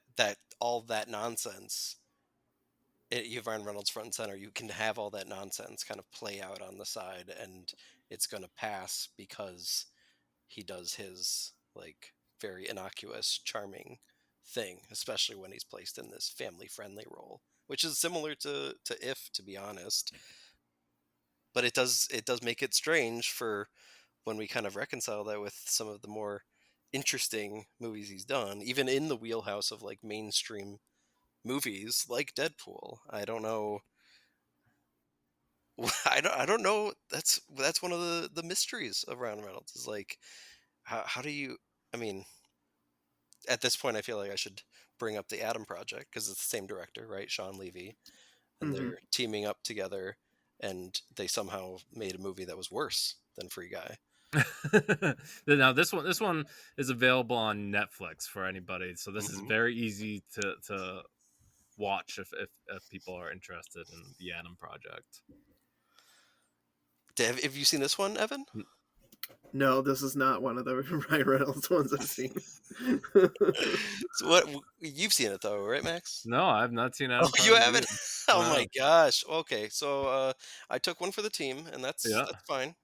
all that nonsense you have Ryan Reynolds front and center, you can have all that nonsense kind of play out on the side and it's going to pass because he does his like very innocuous, charming thing, especially when he's placed in this family friendly role, which is similar to If, to be honest. But it does make it strange for when we kind of reconcile that with some of the more interesting movies he's done, even in the wheelhouse of like mainstream movies like Deadpool. I don't know. I don't know. That's one of the mysteries of Ryan Reynolds is like how do you I mean at this point, I feel like I should bring up the Adam Project because it's the same director, right? Sean Levy, and Hmm. they're teaming up together, and they somehow made a movie that was worse than Free Guy. Now this one is available on Netflix for anybody, so this is Hmm. very easy to watch if people are interested in the Adam Project. Have you seen this one, Evan? No, this is not one of the Ryan Reynolds ones I've seen. So what you've seen it though, right, Max? No, I've not seen Oh, Adam you Project haven't? either. Oh my No. gosh. Okay, so I took one for the team, and Yeah. that's fine.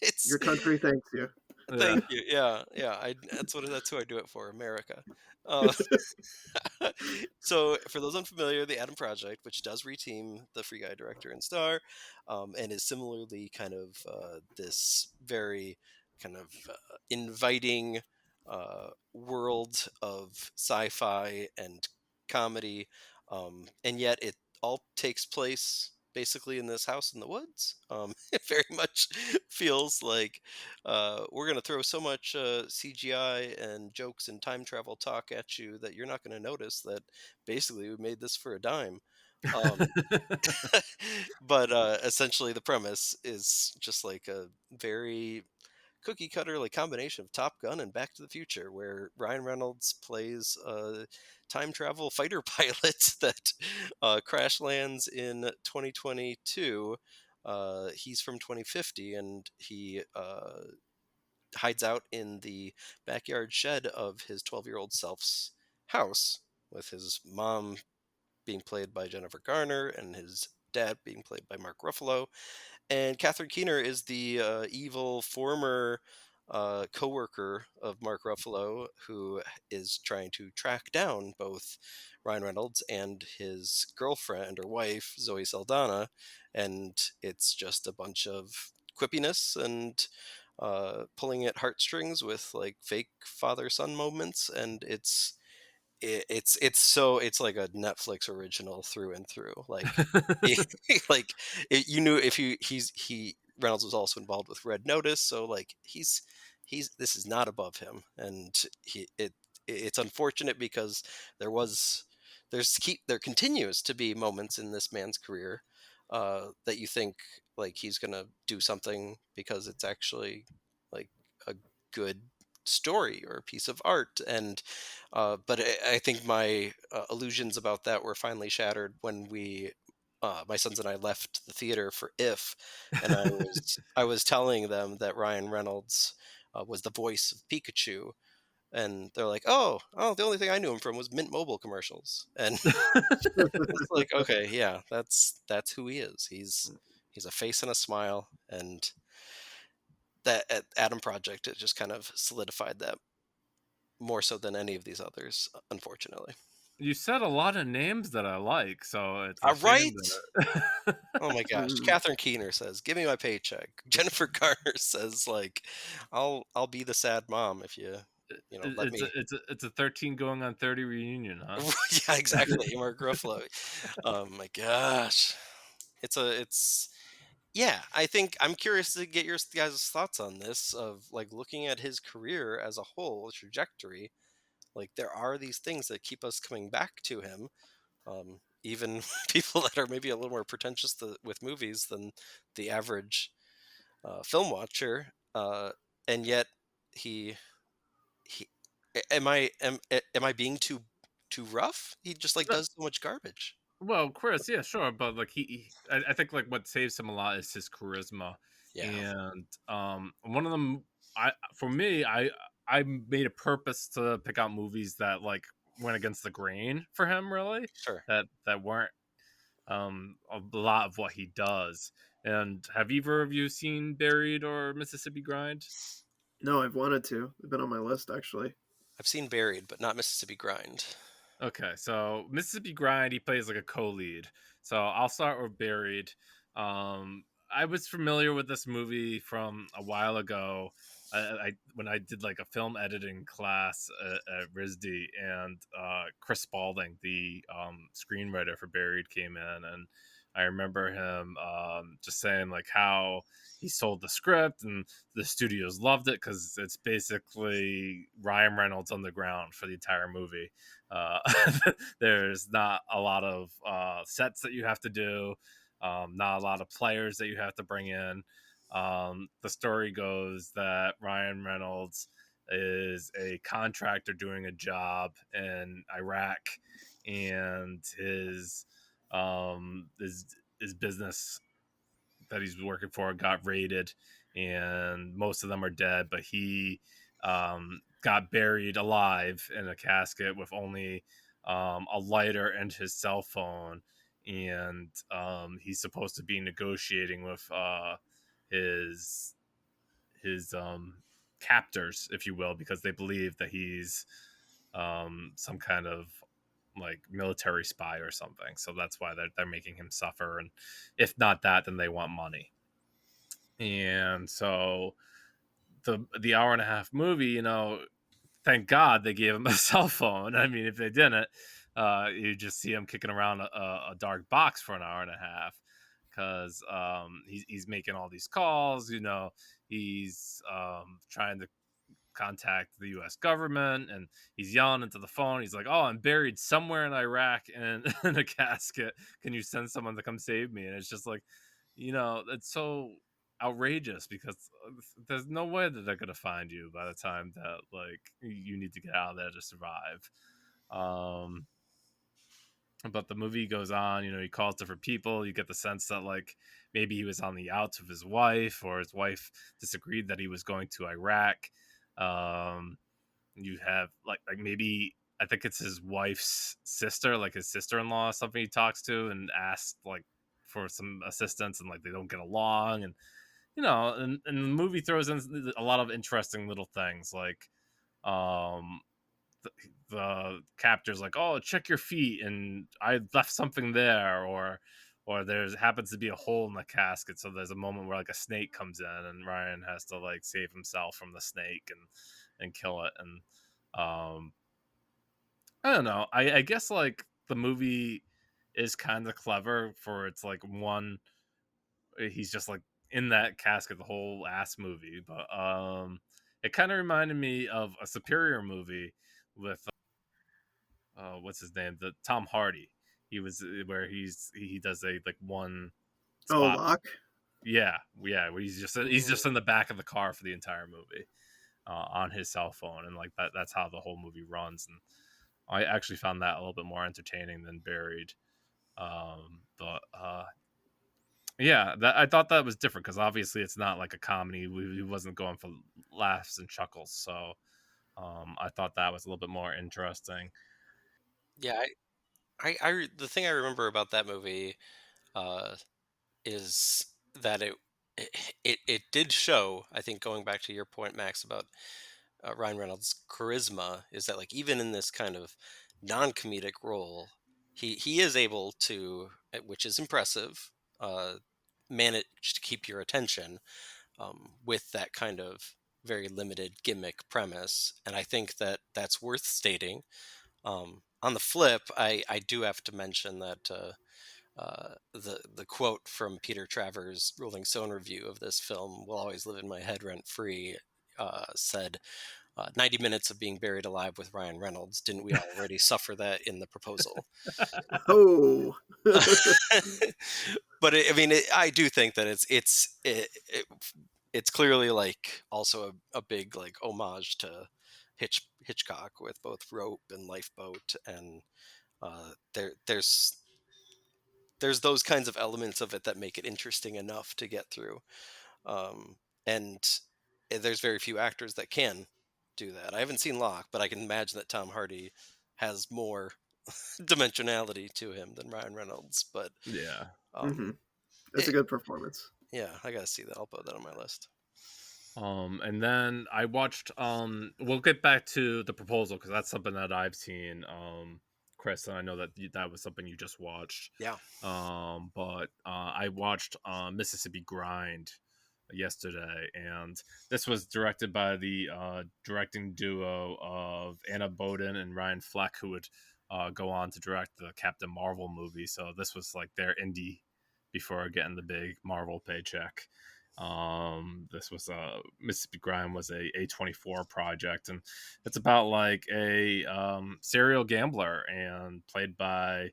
It's Your country thanks you. Yeah. thank you. Yeah, yeah. That's who I do it for, America. Uh, so, for those unfamiliar, the Adam Project, which does reteam the Free Guy director and star, and is similarly kind of this very kind of inviting world of sci-fi and comedy, and yet it all takes place basically in this house in the woods. It very much feels like we're going to throw so much CGI and jokes and time travel talk at you that you're not going to notice that basically we made this for a dime. Um, but essentially, the premise is just like a very cookie cutter like combination of Top Gun and Back to the Future, where Ryan Reynolds plays a time travel fighter pilot that crash lands in 2022. He's from 2050, and he hides out in the backyard shed of his 12-year-old self's house with his mom being played by Jennifer Garner and his dad being played by Mark Ruffalo. And Catherine Keener is the evil former co-worker of Mark Ruffalo who is trying to track down both Ryan Reynolds and his girlfriend or wife, Zoe Saldana. And it's just a bunch of quippiness and pulling at heartstrings with like fake father-son moments. And it's like a Netflix original through and through. Like, like you knew if he Reynolds was also involved with Red Notice, so like he's this is not above him, and it's unfortunate because there was there continues to be moments in this man's career that you think like he's gonna do something because it's actually like a good story or a piece of art and but I think my illusions about that were finally shattered when my sons and I left the theater for If, and I was telling them that Ryan Reynolds was the voice of Pikachu. And they're like, oh, the only thing I knew him from was Mint Mobile commercials. And it's like, okay, yeah, that's who he is. He's a face and a smile, and that at Adam Project, it just kind of solidified that more so than any of these others, unfortunately. You said a lot of names that I like, so it's a shame Right? that. Oh my gosh. Mm. Catherine Keener says, "Give me my paycheck." Jennifer Garner says, like, "I'll be the sad mom if let me." It's a 13 going on 30 reunion, huh? Yeah, exactly. Mark Ruffalo. Oh my gosh. It's yeah. I think I'm curious to get your guys' thoughts on this. Of like looking at his career as a whole trajectory. Like there are these things that keep us coming back to him. Even people that are maybe a little more pretentious with movies than the average film watcher, and yet he he am I being too rough? He just like does so much garbage. Well, Chris, yeah, sure, but like I think like what saves him a lot is his charisma, Yeah, and one of them, for me, I made a purpose to pick out movies that like went against the grain for him, really, sure. that weren't a lot of what he does. And have either of you seen Buried or Mississippi Grind? No, I've wanted to. They've been on my list actually. I've seen Buried, but not Mississippi Grind. Okay, so Mississippi Grind, he plays like a co-lead. So I'll start with Buried. I was familiar with this movie from a while ago. I when I did like a film editing class at RISD, and Chris Spalding, the screenwriter for Buried, came in, and I remember him just saying like how he sold the script and the studios loved it because it's basically Ryan Reynolds on the ground for the entire movie. uh, there's not a lot of sets that you have to do, not a lot of players that you have to bring in. The story goes that Ryan Reynolds is a contractor doing a job in Iraq, and his business that he's working for got raided, and most of them are dead. But he got buried alive in a casket with only a lighter and his cell phone, and he's supposed to be negotiating with his captors, if you will, because they believe that he's some kind of like military spy or something. So that's why they're making him suffer, and if not that, then they want money. And so the hour and a half movie, thank God they gave him a cell phone. I mean, if they didn't, you just see him kicking around a dark box for an hour and a half, because he's making all these calls. He's trying to contact the U.S. government, and he's yelling into the phone. He's like, "Oh, I'm buried somewhere in Iraq in, in a casket. Can you send someone to come save me?" And it's just like, it's so outrageous, because there's no way that they're gonna find you by the time that like you need to get out of there to survive. Um, but the movie goes on. He calls different people. You get the sense that like maybe he was on the outs with his wife, or his wife disagreed that he was going to Iraq. Um, you have like maybe I think it's his wife's sister, like his sister-in-law, or something he talks to and asks like for some assistance, and like they don't get along, and and the movie throws in a lot of interesting little things, like um the captor's like, "Oh, check your feet," and I left something there, or there's happens to be a hole in the casket, so there's a moment where like a snake comes in, and Ryan has to like save himself from the snake and kill it. And um I don't know. I guess like the movie is kind of clever for its like one. He's just like in that casket the whole ass movie, but it kind of reminded me of a Superior movie with what's his name, the Tom Hardy. He was where he does a like one Oh, spot. Locke. Yeah, where he's just in the back of the car for the entire movie, on his cell phone, and like that's how the whole movie runs. And I actually found that a little bit more entertaining than Buried. But Yeah, that I thought that was different because obviously it's not like a comedy. We wasn't going for laughs and chuckles, so I thought that was a little bit more interesting. Yeah, the thing I remember about that movie uh, is that it did show. I think going back to your point, Max, about Ryan Reynolds' charisma, is that like even in this kind of non-comedic role, he is able to, which is impressive, uh, manage to keep your attention with that kind of very limited gimmick premise, and I think that that's worth stating. On the flip, I do have to mention that the quote from Peter Travers' Rolling Stone review of this film will always live in my head rent free. Said 90 minutes of being buried alive with Ryan Reynolds. Didn't we already suffer that in The Proposal? Oh, But I mean, I do think that it's clearly like also a big like homage to Hitchcock with both Rope and Lifeboat, and there's those kinds of elements of it that make it interesting enough to get through. Um, and there's very few actors that can do that. I haven't seen Locke, but I can imagine that Tom Hardy has more dimensionality to him than Ryan Reynolds. But Yeah. um, hmm that's a it, good performance. yeah, I gotta see that. I'll put that on my list. And then I watched. We'll get back to The Proposal because that's something that I've seen. Chris, and I know that that was something you just watched. Yeah. But I watched Mississippi Grind yesterday, and this was directed by the directing duo of Anna Boden and Ryan Fleck, who would go on to direct the Captain Marvel movie. So this was like their indie before getting the big Marvel paycheck. This was Mississippi Grind was a A24 project, and it's about like a serial gambler and played by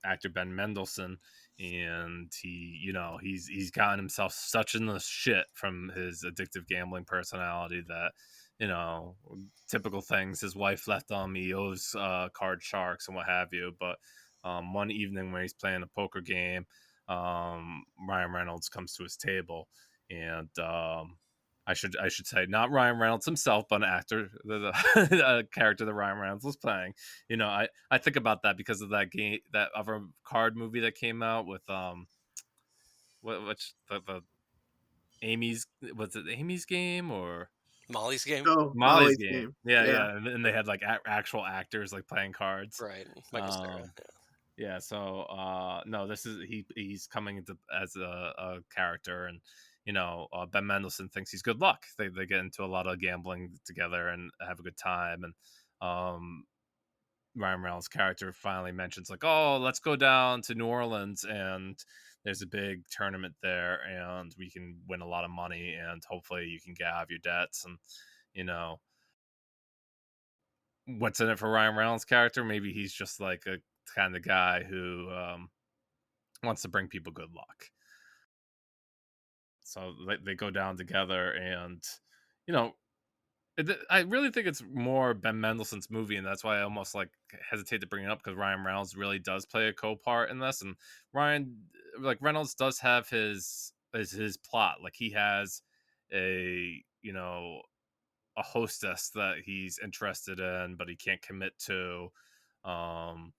actor Ben Mendelsohn, and he's gotten himself such in the shit from his addictive gambling personality that typical things his wife left on me, he owes card sharks and what have you. But one evening when he's playing a poker game, Ryan Reynolds comes to his table, and I should say not Ryan Reynolds himself, but an actor, the character that Ryan Reynolds was playing. I think about that because of that game, that other card movie that came out with which the Amy's, was it Amy's Game or Molly's Game. Oh, Molly's Molly's Game? game. Yeah, Yeah. yeah, and they had like actual actors like playing cards. Right. Michael Cera. Um, yeah, so no, this is he's coming into as a character, and Ben Mendelsohn thinks he's good luck. They get into a lot of gambling together and have a good time, and um Ryan Reynolds' character finally mentions like, "Oh, let's go down to New Orleans, and there's a big tournament there, and we can win a lot of money, and hopefully you can get out of your debts." And you know what's in it for Ryan Reynolds' character? Maybe he's just like a kind of guy who wants to bring people good luck. So they go down together, and you know, I really think it's more Ben Mendelsohn's movie, and that's why I almost like hesitate to bring it up because Ryan Reynolds really does play a co-part in this, and Ryan like Reynolds does have his plot. Like he has a a hostess that he's interested in, but he can't commit to. Um,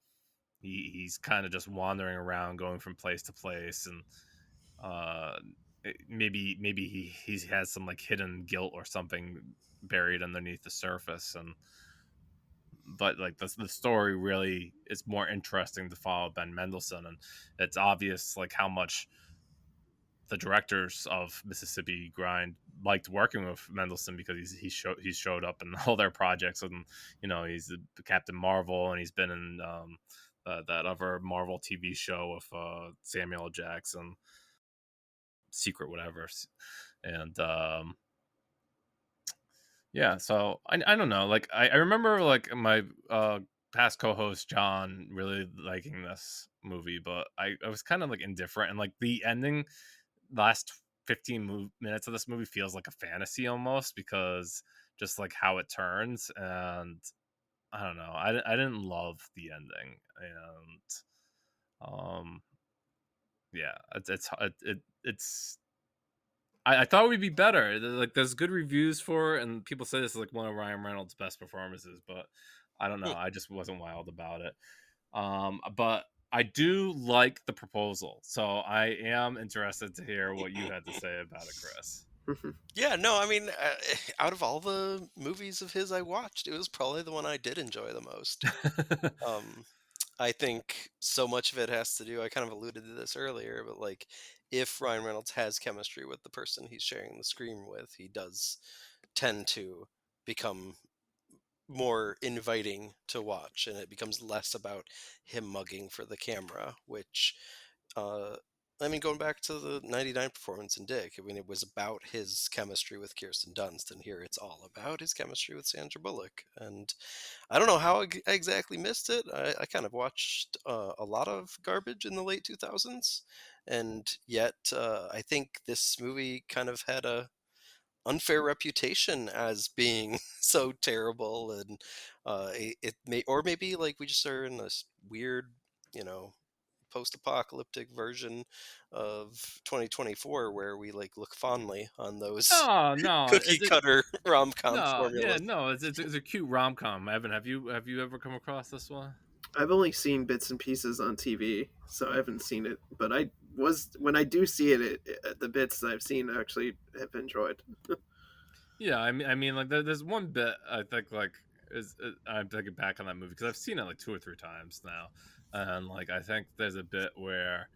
he's kind of just wandering around, going from place to place, and uh maybe he has some like hidden guilt or something buried underneath the surface. And but like the story really is more interesting to follow Ben Mendelsohn, and it's obvious like how much the directors of Mississippi Grind liked working with Mendelsohn because he's showed up in all their projects, and he's the Captain Marvel, and he's been in that other Marvel TV show with Samuel L. Jackson, Secret whatever. And yeah, so I don't know, like I remember like my past co-host John really liking this movie, but I was kind of like indifferent, and like the ending, last 15 minutes of this movie feels like a fantasy almost, because just like how it turns. And I don't know, I didn't love the ending. And um Yeah, it's I thought we'd be better. Like, there's good reviews for it, and people say this is like one of Ryan Reynolds' best performances, but I don't know. Hmm. I just wasn't wild about it. But I do like the proposal, so I am interested to hear what you had to say about it, Chris. Yeah, no, I mean, out of all the movies of his I watched, it was probably the one I did enjoy the most. Um, I think so much of it has to do, I kind of alluded to this earlier, but like if Ryan Reynolds has chemistry with the person he's sharing the screen with, he does tend to become more inviting to watch, and it becomes less about him mugging for the camera, which uh I mean, going back to the 99 performance in Dick, I mean, it was about his chemistry with Kirsten Dunst, and here it's all about his chemistry with Sandra Bullock. And I don't know how I exactly missed it. I kind of watched a lot of garbage in the late 2000s, and yet I think this movie kind of had a unfair reputation as being so terrible, and it may, or maybe like we just are in this weird, you know, post-apocalyptic version of 2024 where we like look fondly on those Oh no, cookie cutter rom-com no, yeah, formulas. no, it's a cute rom com. Evan, have you ever come across this one? I've only seen bits and pieces on TV, so I haven't seen it. But I was when I do see the bits that I've seen actually have enjoyed. Yeah, I mean, like there's one bit I think like I'm thinking back on that movie because I've seen it like two or three times now, and like I think there's a bit where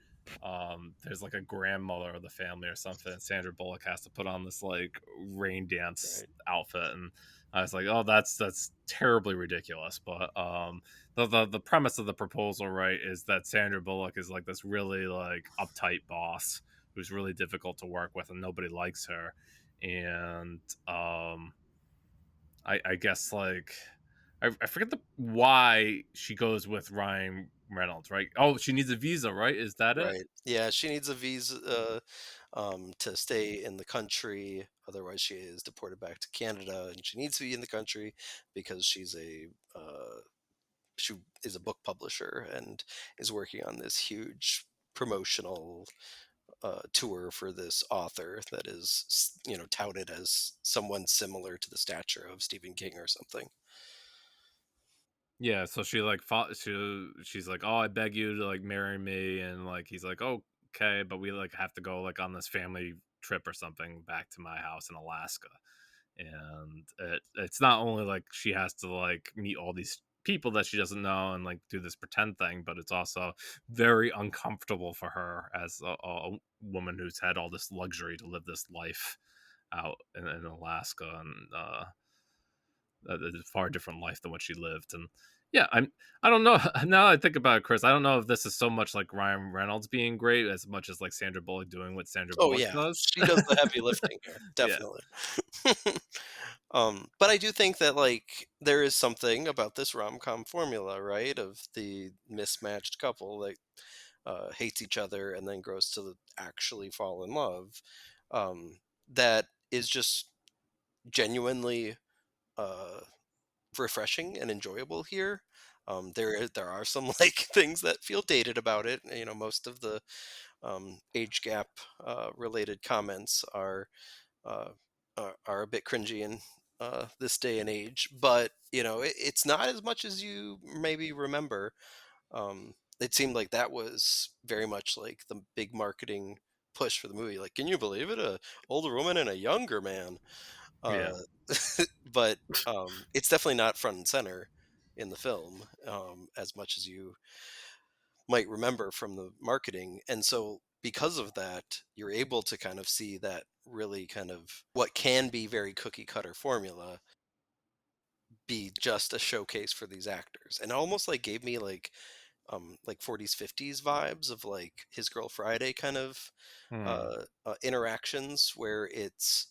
there's like a grandmother of the family or something, and Sandra Bullock has to put on this like rain dance Right. outfit, and I was like, oh, that's terribly ridiculous. But the premise of the proposal, right, is that Sandra Bullock is like this really like uptight boss who's really difficult to work with, and nobody likes her, and I guess like I forget the why she goes with Ryan Reynolds, right? Oh, she needs a visa, right? Is that it? Right. Yeah, she needs a visa to stay in the country. Otherwise, she is deported back to Canada, and she needs to be in the country because she is a book publisher and is working on this huge promotional tour for this author that is, you know, touted as someone similar to the stature of Stephen King or something. Yeah, so she like she's like, "Oh, I beg you to like marry me," and like he's like, "Oh, okay, but we like have to go like on this family trip or something back to my house in Alaska." And it's not only like she has to like meet all these people that she doesn't know and like do this pretend thing, but it's also very uncomfortable for her as a woman who's had all this luxury to live this life out in Alaska, and a far different life than what she lived. And yeah, I don't know. Now that I think about it, Chris, I don't know if this is so much like Ryan Reynolds being great as much as like Sandra Bullock doing what Sandra Oh Bullock yeah, does. she does the heavy lifting here, Yeah. definitely. But I do think that like there is something about this rom-com formula, right? Of the mismatched couple that hates each other and then grows to actually fall in love. That is just genuinely uh, refreshing and enjoyable here. There are some like things that feel dated about it. You know, most of the age gap related comments uh, are a bit cringy in this day and age, but you know, it's not as much as you maybe remember. It seemed like that was very much like the big marketing push for the movie. Like, can you believe it? A older woman and a younger man. Yeah. Uh, but it's definitely not front and center in the film as much as you might remember from the marketing. And so, because of that, you're able to kind of see that really kind of what can be very cookie cutter formula be just a showcase for these actors. And it almost like gave me like 40s 50s vibes of like his girl Friday kind of Hmm. interactions where it's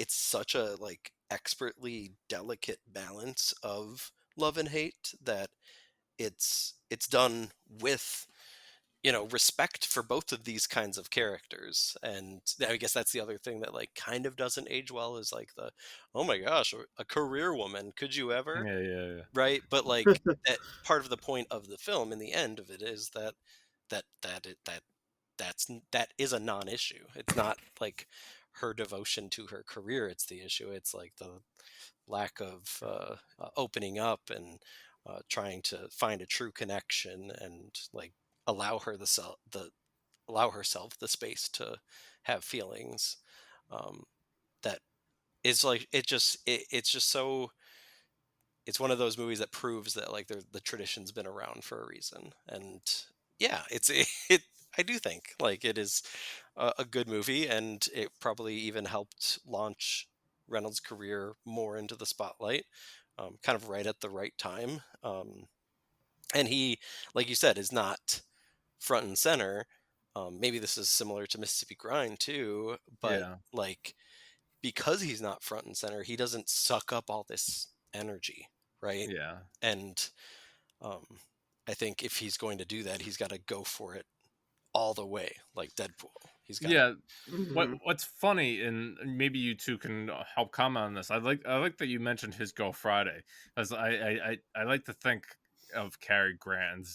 such a like expertly delicate balance of love and hate that it's done with, you know, respect for both of these kinds of characters. And I guess that's the other thing that like kind of doesn't age well is like the, oh my gosh, a career woman, could you ever? Yeah. Yeah. Yeah. Right, but like that part of the point of the film in the end of it is that that is a non-issue. It's not like her devotion to her career. It's the issue. It's like the lack of opening up and trying to find a true connection and like allow her allow herself the space to have feelings. Um, that is like it's just so it's one of those movies that proves that like the tradition's been around for a reason. And yeah, it I do think like it is a good movie, and it probably even helped launch Reynolds' career more into the spotlight, kind of right at the right time. And he, like you said, is not front and center. Maybe this is similar to Mississippi Grind too, but Yeah. like because he's not front and center, he doesn't suck up all this energy, right? Yeah. And um, I think if he's going to do that, he's got to go for it all the way, like Deadpool. He's got to. Yeah. Hmm. What's funny, and maybe you two can help comment on this. I like that you mentioned his Go Friday, as I like to think of Cary Grant and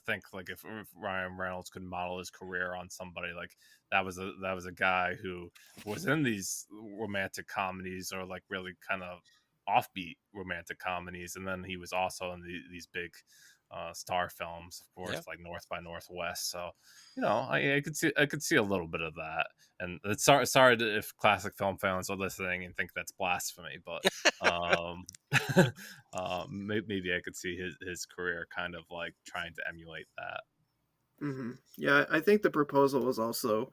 think like if Ryan Reynolds could model his career on somebody, like that was a guy who was in these romantic comedies, or like really kind of offbeat romantic comedies, and then he was also in these big star films, of Yeah. course, like North by Northwest. So I could see a little bit of that. And it's sorry if classic film fans are listening and think that's blasphemy, but um, maybe I could see his career kind of like trying to emulate that. Hmm. Yeah, I think The Proposal was also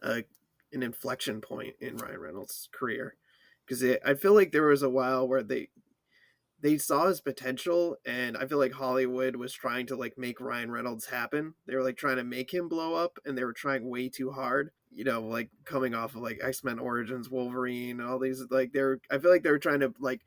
uh, an inflection point in Ryan Reynolds' career, because I feel like there was a while where they saw his potential, and I feel like Hollywood was trying to like make Ryan Reynolds happen. They were like trying to make him blow up, and they were trying way too hard. Like coming off of like X-Men Origins Wolverine and all these, like I feel like they were trying to like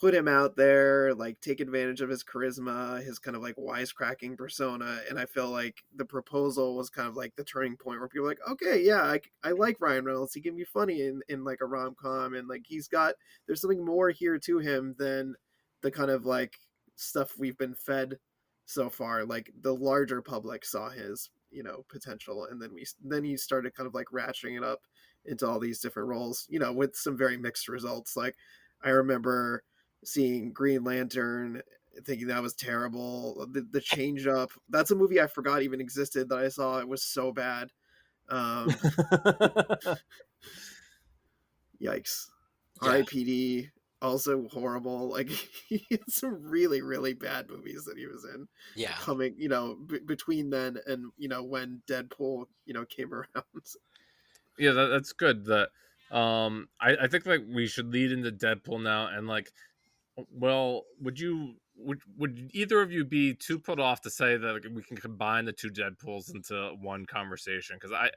put him out there, like take advantage of his charisma, his kind of like wisecracking persona. And I feel like The Proposal was kind of like the turning point where people were like, okay, yeah, I like Ryan Reynolds. He can be funny in like a rom com, and like there's something more here to him than the kind of like stuff we've been fed so far. Like the larger public saw his potential, and then he started kind of like ratcheting it up into all these different roles, with some very mixed results. Like I remember seeing Green Lantern, thinking that was terrible. The Change Up, that's a movie I forgot even existed that I saw. It was so bad. Um, Yikes. Yeah. R.I.P.D. also horrible. Like he had some really really bad movies that he was in. Yeah. Coming, between then and when Deadpool came around. Yeah, that's good. That I think like we should lead into Deadpool now, and like, well, would either of you be too put off to say that like, we can combine the two Deadpools into one conversation? Because I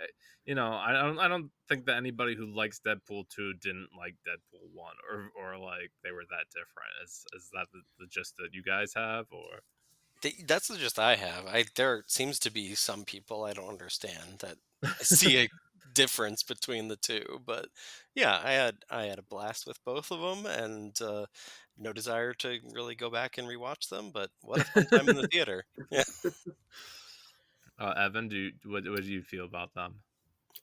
don't think that anybody who likes Deadpool 2 didn't like Deadpool 1, or like they were that different. Is that the gist that you guys have, or? That's the gist I have. There seems to be some people I don't understand that see a difference between the two, but yeah, I had a blast with both of them, and no desire to really go back and rewatch them. But what a fun time in the theater! Yeah, Evan, what do you feel about them?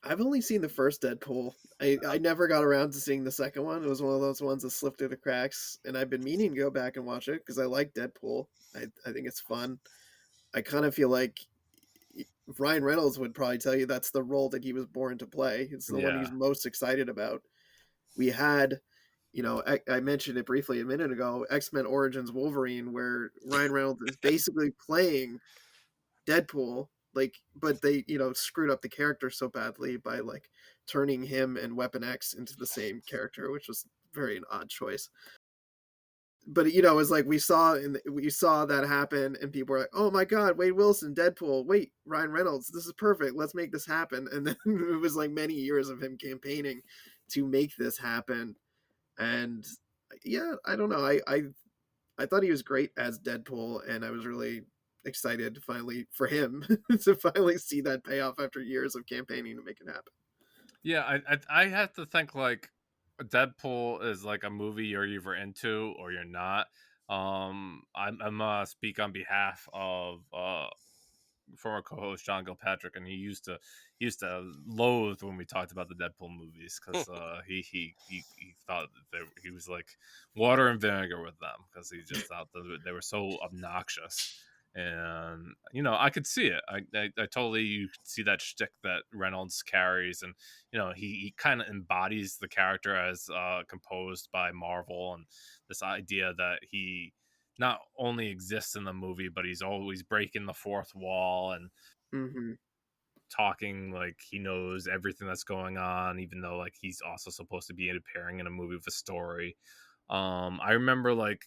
I've only seen the first Deadpool. I never got around to seeing the second one. It was one of those ones that slipped through the cracks, and I've been meaning to go back and watch it because I like Deadpool. I think it's fun. I kind of feel like Ryan Reynolds would probably tell you that's the role that he was born to play. It's the one Yeah, he's most excited about. We had, I mentioned it briefly a minute ago, X-Men Origins Wolverine, where Ryan Reynolds is basically playing Deadpool, like, but they, screwed up the character so badly by like turning him and Weapon X into the same character, which was very an odd choice. But it was like we saw that happen, and people were like, "Oh my God, Wade Wilson, Deadpool! Wait, Ryan Reynolds, this is perfect. Let's make this happen." And then it was like many years of him campaigning to make this happen. And yeah, I don't know. I thought he was great as Deadpool, and I was really excited finally for him to finally see that payoff after years of campaigning to make it happen. yeah. I have to think like Deadpool is like a movie you're either into or you're not. I'm speak on behalf of former co-host John Gilpatrick, and he used to loathe when we talked about the Deadpool movies because he thought that he was like water and vinegar with them because he just thought that they were so obnoxious. And I could see it. I totally you could see that shtick that Reynolds carries, and he kind of embodies the character as composed by Marvel, and this idea that he not only exists in the movie, but he's always breaking the fourth wall and Hmm. talking like he knows everything that's going on, even though like he's also supposed to be appearing in a movie with a story. I remember like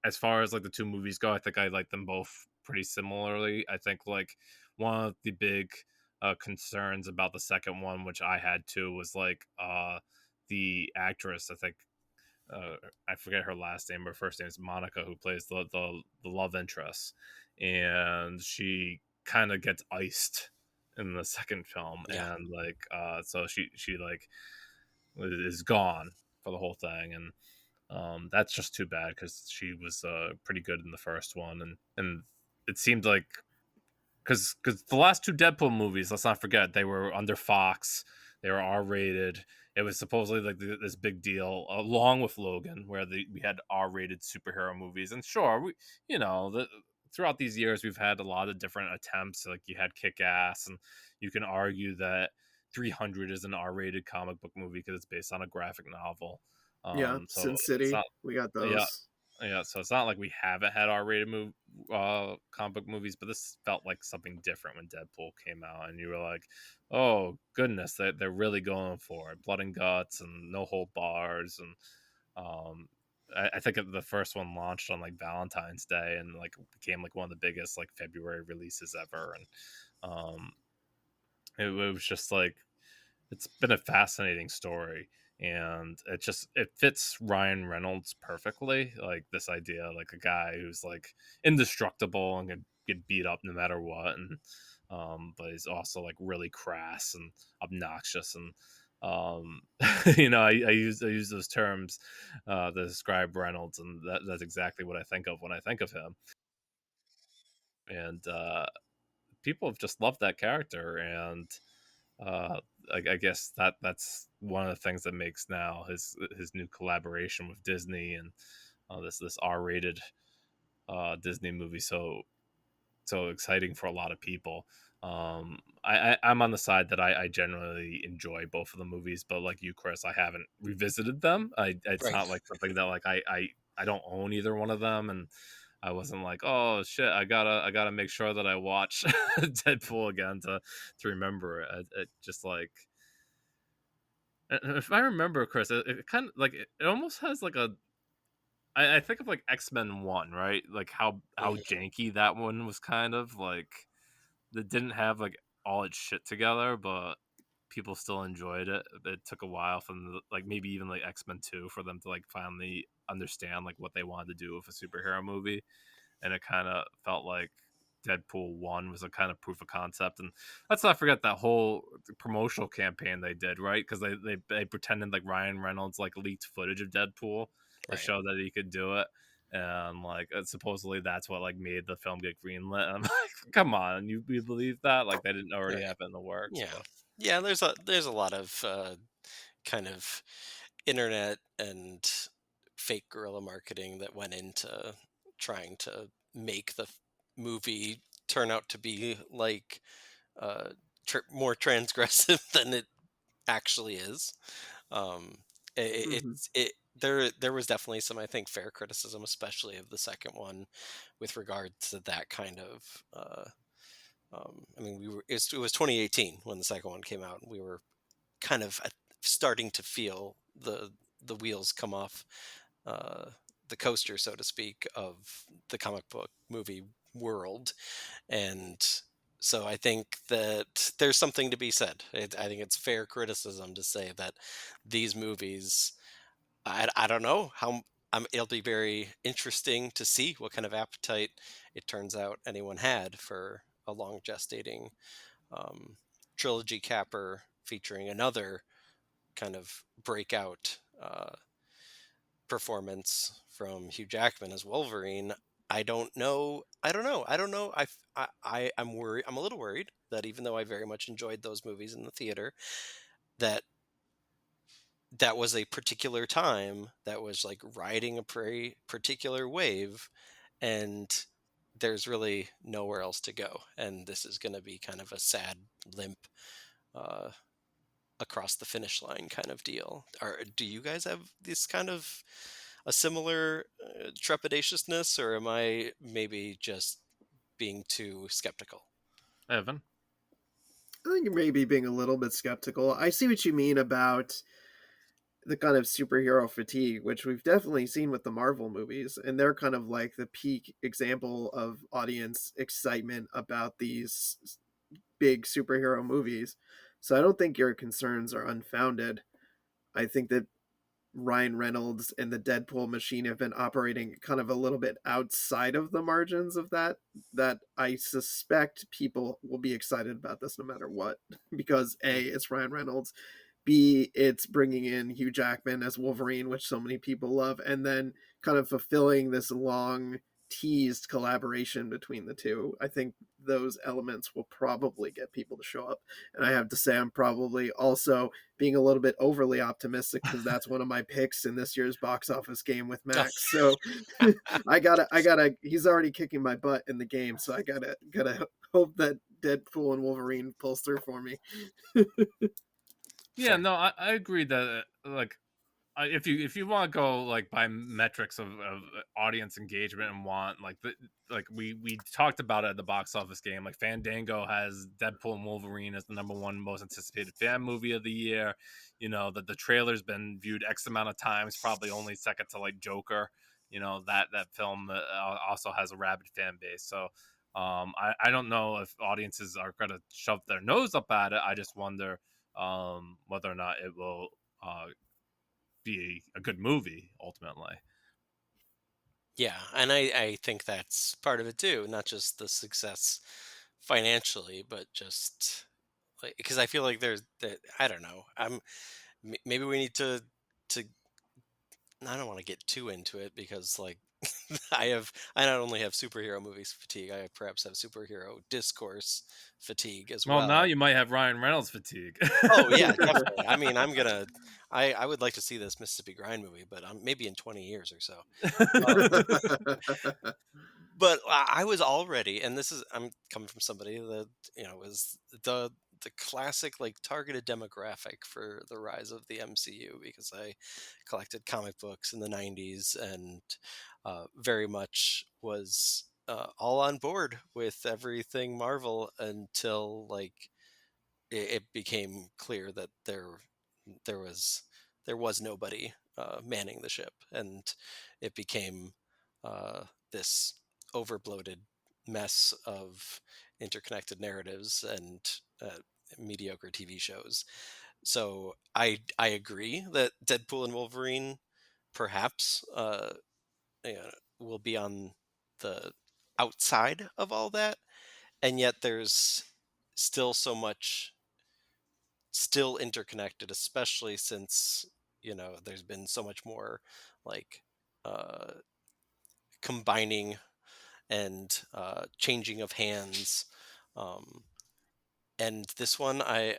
as far as like the two movies go, I think I like them both pretty similarly. I think like one of the big concerns about the second one, which I had too, was like the actress. I think I forget her last name, but her first name is Monica, who plays the love interest, and she kind of gets iced in the second film, Yeah. and like so she like is gone for the whole thing, and that's just too bad because she was pretty good in the first one, and it seemed like because the last two Deadpool movies, let's not forget, they were under Fox. They were R rated. It was supposedly like this big deal, along with Logan, where we had R rated superhero movies. And sure, throughout these years, we've had a lot of different attempts. Like you had Kick Ass, and you can argue that 300 is an R rated comic book movie because it's based on a graphic novel. Yeah, So Sin it's City, not, we got yeah, those. yeah, so it's not like we haven't had R-rated comic book movies, but this felt like something different when Deadpool came out, and you were like, "Oh goodness, they're really going for it, blood and guts, and no hold bars." And I think the first one launched on like Valentine's Day, and like became like one of the biggest like February releases ever. And um, it was just like it's been a fascinating story, and it fits Ryan Reynolds perfectly, like this idea like a guy who's like indestructible and can get beat up no matter what, and but he's also like really crass and obnoxious, and um I use those terms to describe Reynolds, and that's exactly what I think of when I think of him. And people have just loved that character, and uh I guess that's one of the things that makes now his new collaboration with Disney, and this R-rated Disney movie so exciting for a lot of people. I'm on the side that I generally enjoy both of the movies, but like you, Chris, I haven't revisited them. It's Right. not like something that like I don't own either one of them, and I wasn't like, oh shit, I gotta make sure that I watch Deadpool again to remember it. It just like if I remember, Chris, it kind of like it almost has like I think of like X-Men 1, right? Like how Mhm. janky that one was, kind of like that didn't have like all its shit together, but people still enjoyed it. It took a while from like maybe even like X-Men 2 for them to like finally understand like what they wanted to do with a superhero movie, and it kind of felt like Deadpool 1 was a kind of proof of concept. And let's not forget that whole promotional campaign they did, right? Because they pretended like Ryan Reynolds like leaked footage of Deadpool to Right. show that he could do it. And like supposedly that's what like made the film get greenlit. And I'm like, come on, you believe that? Like they didn't already Right. have it in the works, Yeah. but Yeah. There's a lot of kind of internet and fake guerrilla marketing that went into trying to make the movie turn out to be like uh, more transgressive than it actually is. Um, Hmm. there was definitely some, I think, fair criticism, especially of the second one, with regard to that kind of. I mean, it was 2018 when the second one came out, and we were kind of starting to feel the wheels come off uh, the coaster, so to speak, of the comic book movie world. And so I think that there's something to be said. I think it's fair criticism to say that these movies, I don't know how. It'll be very interesting to see what kind of appetite it turns out anyone had for a long gestating um, trilogy capper featuring another kind of breakout performance from Hugh Jackman as Wolverine. I don't know. I don't know. I don't know. I'm worried. I'm a little worried that even though I very much enjoyed those movies in the theater, that that was a particular time that was like riding a particular wave, and there's really nowhere else to go. And this is going to be kind of a sad limp uh, across the finish line kind of deal. Do you guys have this kind of a similar trepidatiousness, or am I maybe just being too skeptical? Evan. I think you may be being a little bit skeptical. I see what you mean about the kind of superhero fatigue, which we've definitely seen with the Marvel movies, and they're kind of like the peak example of audience excitement about these big superhero movies. So I don't think your concerns are unfounded. I think that Ryan Reynolds and the Deadpool machine have been operating kind of a little bit outside of the margins of that I suspect people will be excited about this no matter what, because A, it's Ryan Reynolds, B, it's bringing in Hugh Jackman as Wolverine, which so many people love, and then kind of fulfilling this long teased collaboration between the two. I think those elements will probably get people to show up. And I have to say, I'm probably also being a little bit overly optimistic because that's one of my picks in this year's box office game with Max. So he's already kicking my butt in the game. So I gotta hope that Deadpool and Wolverine pulls through for me. Yeah, no, I agree that like if you want to go like by metrics of audience engagement and want like we talked about it at the box office game, like Fandango has Deadpool and Wolverine as the number one most anticipated fan movie of the year. You know that the trailer's been viewed X amount of times, probably only second to like Joker. You know that film also has a rabid fan base. So I don't know if audiences are going to shove their nose up at it. I just wonder whether or not it will be a good movie ultimately. Yeah, and I think that's part of it too, not just the success financially, but just like because I feel like there's that I don't know. Maybe we need to I don't want to get too into it because like I not only have superhero movies fatigue, I perhaps have superhero discourse fatigue as Well, now well. you might have Ryan Reynolds fatigue. Oh yeah, definitely. I mean, I would like to see this Mississippi Grind movie, but maybe in 20 years or so. Um, but I was already, and this is I'm coming from somebody that was the classic like targeted demographic for the rise of the MCU because I collected comic books in the 90s and very much was all on board with everything Marvel until like it became clear that there was there was nobody manning the ship, and it became this overbloated mess of interconnected narratives and uh, mediocre TV shows. So I agree that Deadpool and Wolverine perhaps you know, will be on the outside of all that, and yet there's still so much still interconnected, especially since there's been so much more like uh, combining and changing of hands. Um, and this one, I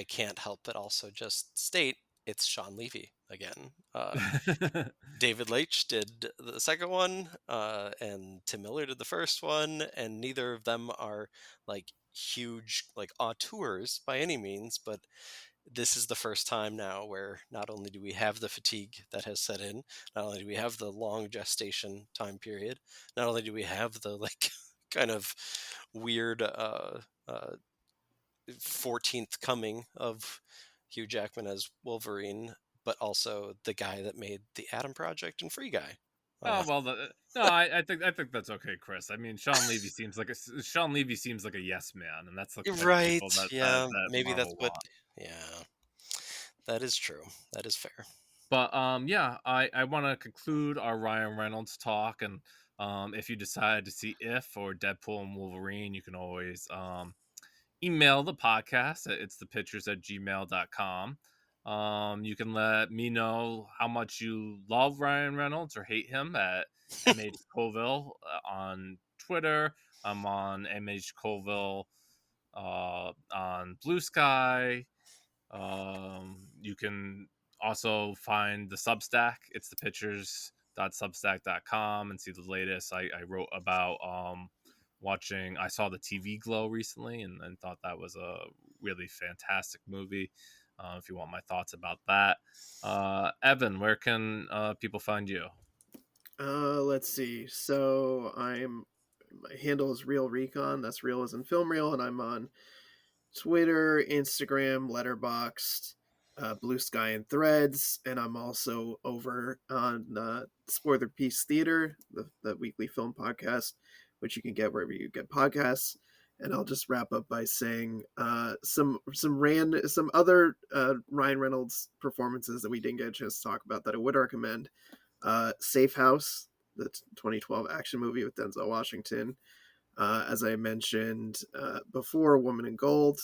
can't help but also just state it's Sean Levy again. David Leitch did the second one, and Tim Miller did the first one, and neither of them are like huge like auteurs by any means, but this is the first time now where not only do we have the fatigue that has set in, not only do we have the long gestation time period, not only do we have the like kind of weird 14th coming of Hugh Jackman as Wolverine, but also the guy that made the Atom Project and Free Guy. Oh well, no, I think that's okay, Chris. I mean, Sean Levy seems like a yes man, and that's the type of Right. people that Yeah. Maybe that's Marvel what. want. Yeah. That is true. That is fair. But yeah, I want to conclude our Ryan Reynolds talk, and if you decide to see If or Deadpool and Wolverine, you can always email the podcast at it's the pictures at gmail.com. You can let me know how much you love Ryan Reynolds or hate him at MH Colville on Twitter. I'm on MH Colville on Blue Sky. You can also find the Substack. It's the pictures.substack.com and see the latest. I wrote about watching. I saw the TV Glow recently and thought that was a really fantastic movie. If you want my thoughts about that, Evan, where can people find you? Let's see. So my handle is Real Recon. That's real as in film reel, and I'm on Twitter, Instagram, Letterboxd, Blue Sky, and Threads, and I'm also over on Spoiler Piece Theater, the weekly film podcast, which you can get wherever you get podcasts. And I'll just wrap up by saying some other Ryan Reynolds performances that we didn't get a chance to talk about that I would recommend. Safe House, the 2012 action movie with Denzel Washington. As I mentioned before, Woman in Gold.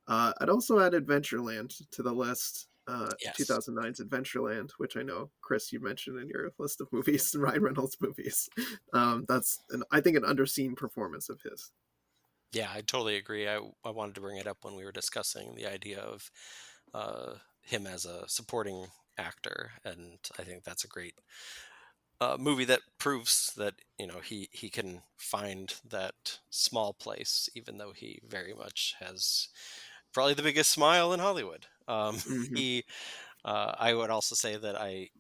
I'd also add Adventureland to the list. Yes. 2009's Adventureland, which I know, Chris, you mentioned in your list of movies, Ryan Reynolds movies. That's I think an underseen performance of his. Yeah, I totally agree. I wanted to bring it up when we were discussing the idea of him as a supporting actor, and I think that's a great movie that proves that he can find that small place, even though he very much has probably the biggest smile in Hollywood. Mm-hmm. He I would also say that I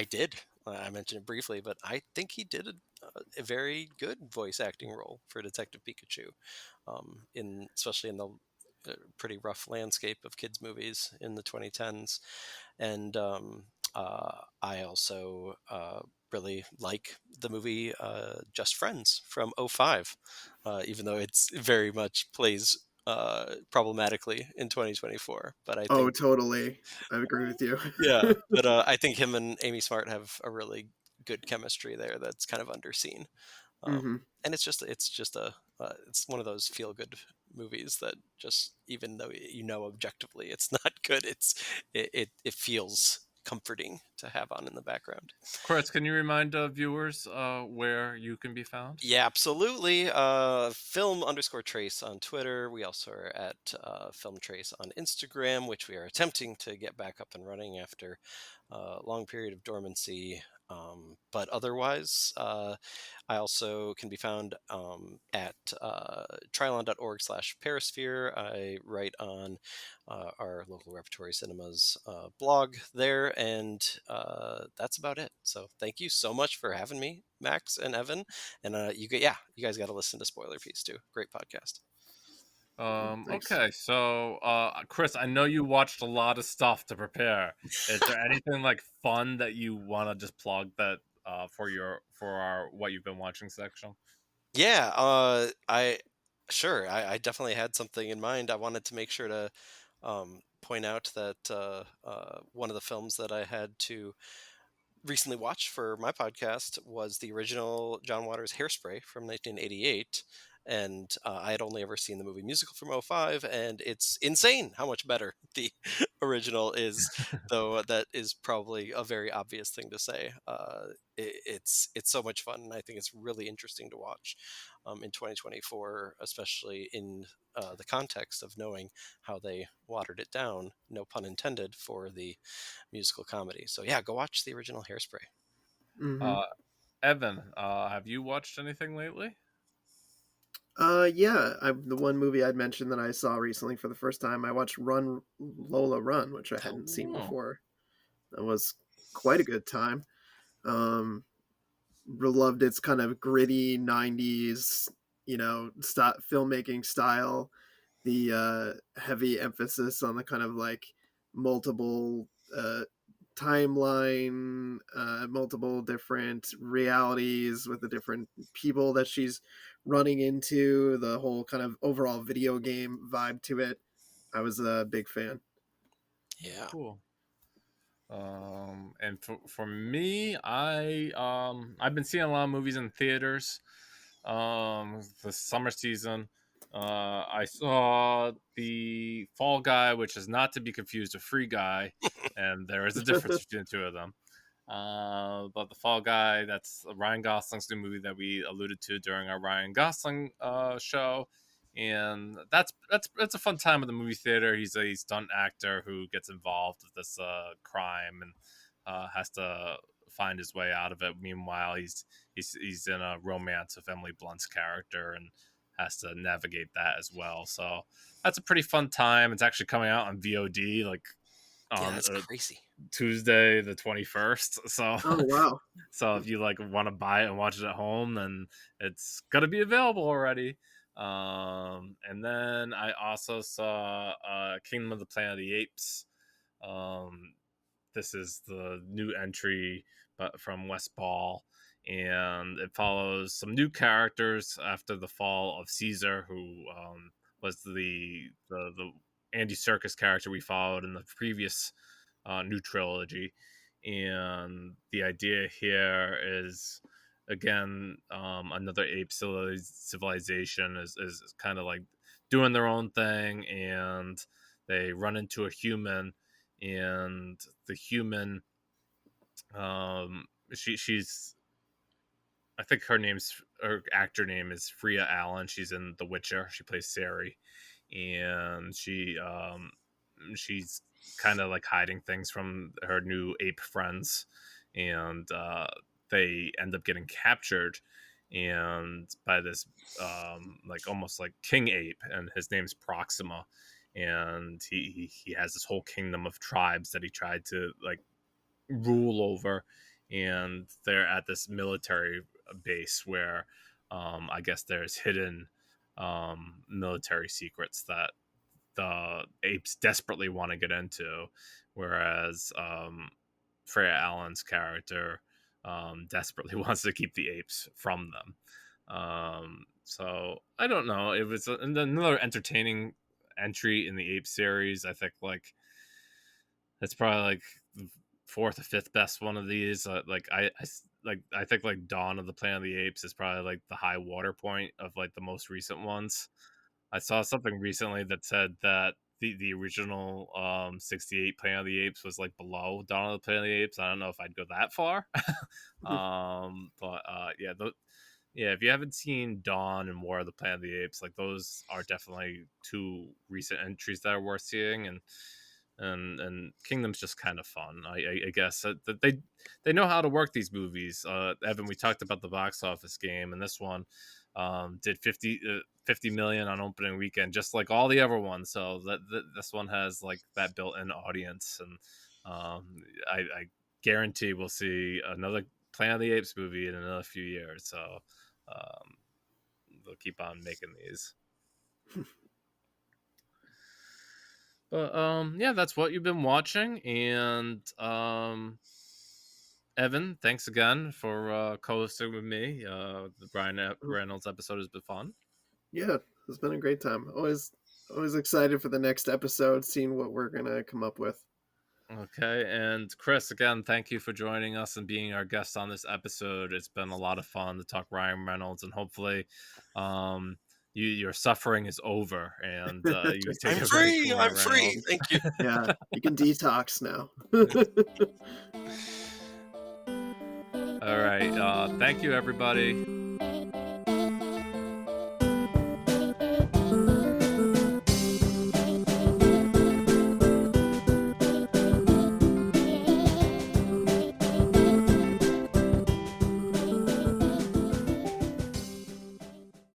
did. I mentioned it briefly, but I think he did a very good voice acting role for Detective Pikachu, in especially in the pretty rough landscape of kids movies in the 2010s. And I also really like the movie Just Friends from '05, even though it's very much plays problematically in 2024. But I Oh, think totally. I agree with you. yeah, but I think him and Amy Smart have a really good chemistry there that's kind of underseen. Mm-hmm. And it's one of those feel good movies that just, even though objectively it's not good, it feels comforting to have on in the background. Chris, can you remind viewers where you can be found? Yeah, absolutely. Film_trace on Twitter. We also are at Film Trace on Instagram, which we are attempting to get back up and running after a long period of dormancy. But otherwise, I also can be found at trilon.org/perisphere. I write on our local repertory cinemas blog there, and that's about it. So thank you so much for having me, Max and Evan. And you guys got to listen to Spoiler Piece too. Great podcast. Thanks. Okay, so Chris, I know you watched a lot of stuff to prepare. Is there anything like fun that you want to just plug that for our what you've been watching section? Yeah, I definitely had something in mind. I wanted to make sure to point out that one of the films that I had to recently watched for my podcast was the original John Waters Hairspray from 1988. And I had only ever seen the movie musical from '05, and it's insane how much better the original is, though that is probably a very obvious thing to say. It's so much fun, and I think it's really interesting to watch in 2024, especially in the context of knowing how they watered it down, no pun intended, for the musical comedy. So yeah, go watch the original Hairspray. Mm-hmm. Uh, Evan, have you watched anything lately? Yeah, the one movie I'd mentioned that I saw recently for the first time, I watched Run Lola Run, which I hadn't seen Oh, before. That was quite a good time. Um, Loved its kind of gritty '90s, filmmaking style. The heavy emphasis on the kind of like multiple timeline, multiple different realities with the different people that she's running into, the whole kind of overall video game vibe to it. I was a big fan. Yeah. cool. And for me, I've been seeing a lot of movies in theaters. The summer season. I saw the Fall Guy, which is not to be confused with Free Guy, and there is a difference between the two of them. But The Fall Guy, that's Ryan Gosling's new movie that we alluded to during our Ryan Gosling show. And that's a fun time at the movie theater. He's a stunt actor who gets involved with this crime and has to find his way out of it. Meanwhile, he's in a romance with Emily Blunt's character and has to navigate that as well. So that's a pretty fun time. It's actually coming out on VOD like Yeah, on that's crazy. Tuesday the 21st. So Oh wow. so if you like want to buy it and watch it at home, then it's gonna be available already. And then I also saw Kingdom of the Planet of the Apes. Um, this is the new entry but from West Ball, and it follows some new characters after the fall of Caesar, who was the Andy Serkis character we followed in the previous new trilogy. And the idea here is again another ape civilization is kind of like doing their own thing, and they run into a human, and the human she's I think her actor name is Freya Allen. She's in The Witcher. She plays Ciri, and she's kind of like hiding things from her new ape friends, and they end up getting captured and by this like almost like king ape, and his name's Proxima, and he has this whole kingdom of tribes that he tried to like rule over, and they're at this military base where I guess there's hidden military secrets that the apes desperately want to get into, whereas Freya Allen's character desperately wants to keep the apes from them. So I don't know. It was another entertaining entry in the ape series. I think like it's probably like the fourth or fifth best one of these. I think like Dawn of the Planet of the Apes is probably like the high water point of like the most recent ones. I saw something recently that said that the original 68 Planet of the Apes was like below Dawn of the Planet of the Apes. I don't know if I'd go that far. But yeah, yeah, if you haven't seen Dawn and War of the Planet of the Apes, like those are definitely two recent entries that are worth seeing, and Kingdom's just kind of fun. I guess that they know how to work these movies. Evan, we talked about the box office game, and this one did 50 million on opening weekend, just like all the other ones. So this one has like that built-in audience, and I guarantee we'll see another Planet of the Apes movie in another few years. So they'll keep on making these. But yeah, that's what you've been watching, and Evan, thanks again for co-hosting with me. The Ryan Reynolds episode has been fun. Yeah, it's been a great time. Always excited for the next episode, seeing what we're gonna come up with. Okay, and Chris, again, thank you for joining us and being our guest on this episode. It's been a lot of fun to talk Ryan Reynolds, and hopefully, your suffering is over, and you can take I'm a break free. from I'm Ryan free. Reynolds. Thank you. Yeah, you can detox now. All right, thank you, everybody.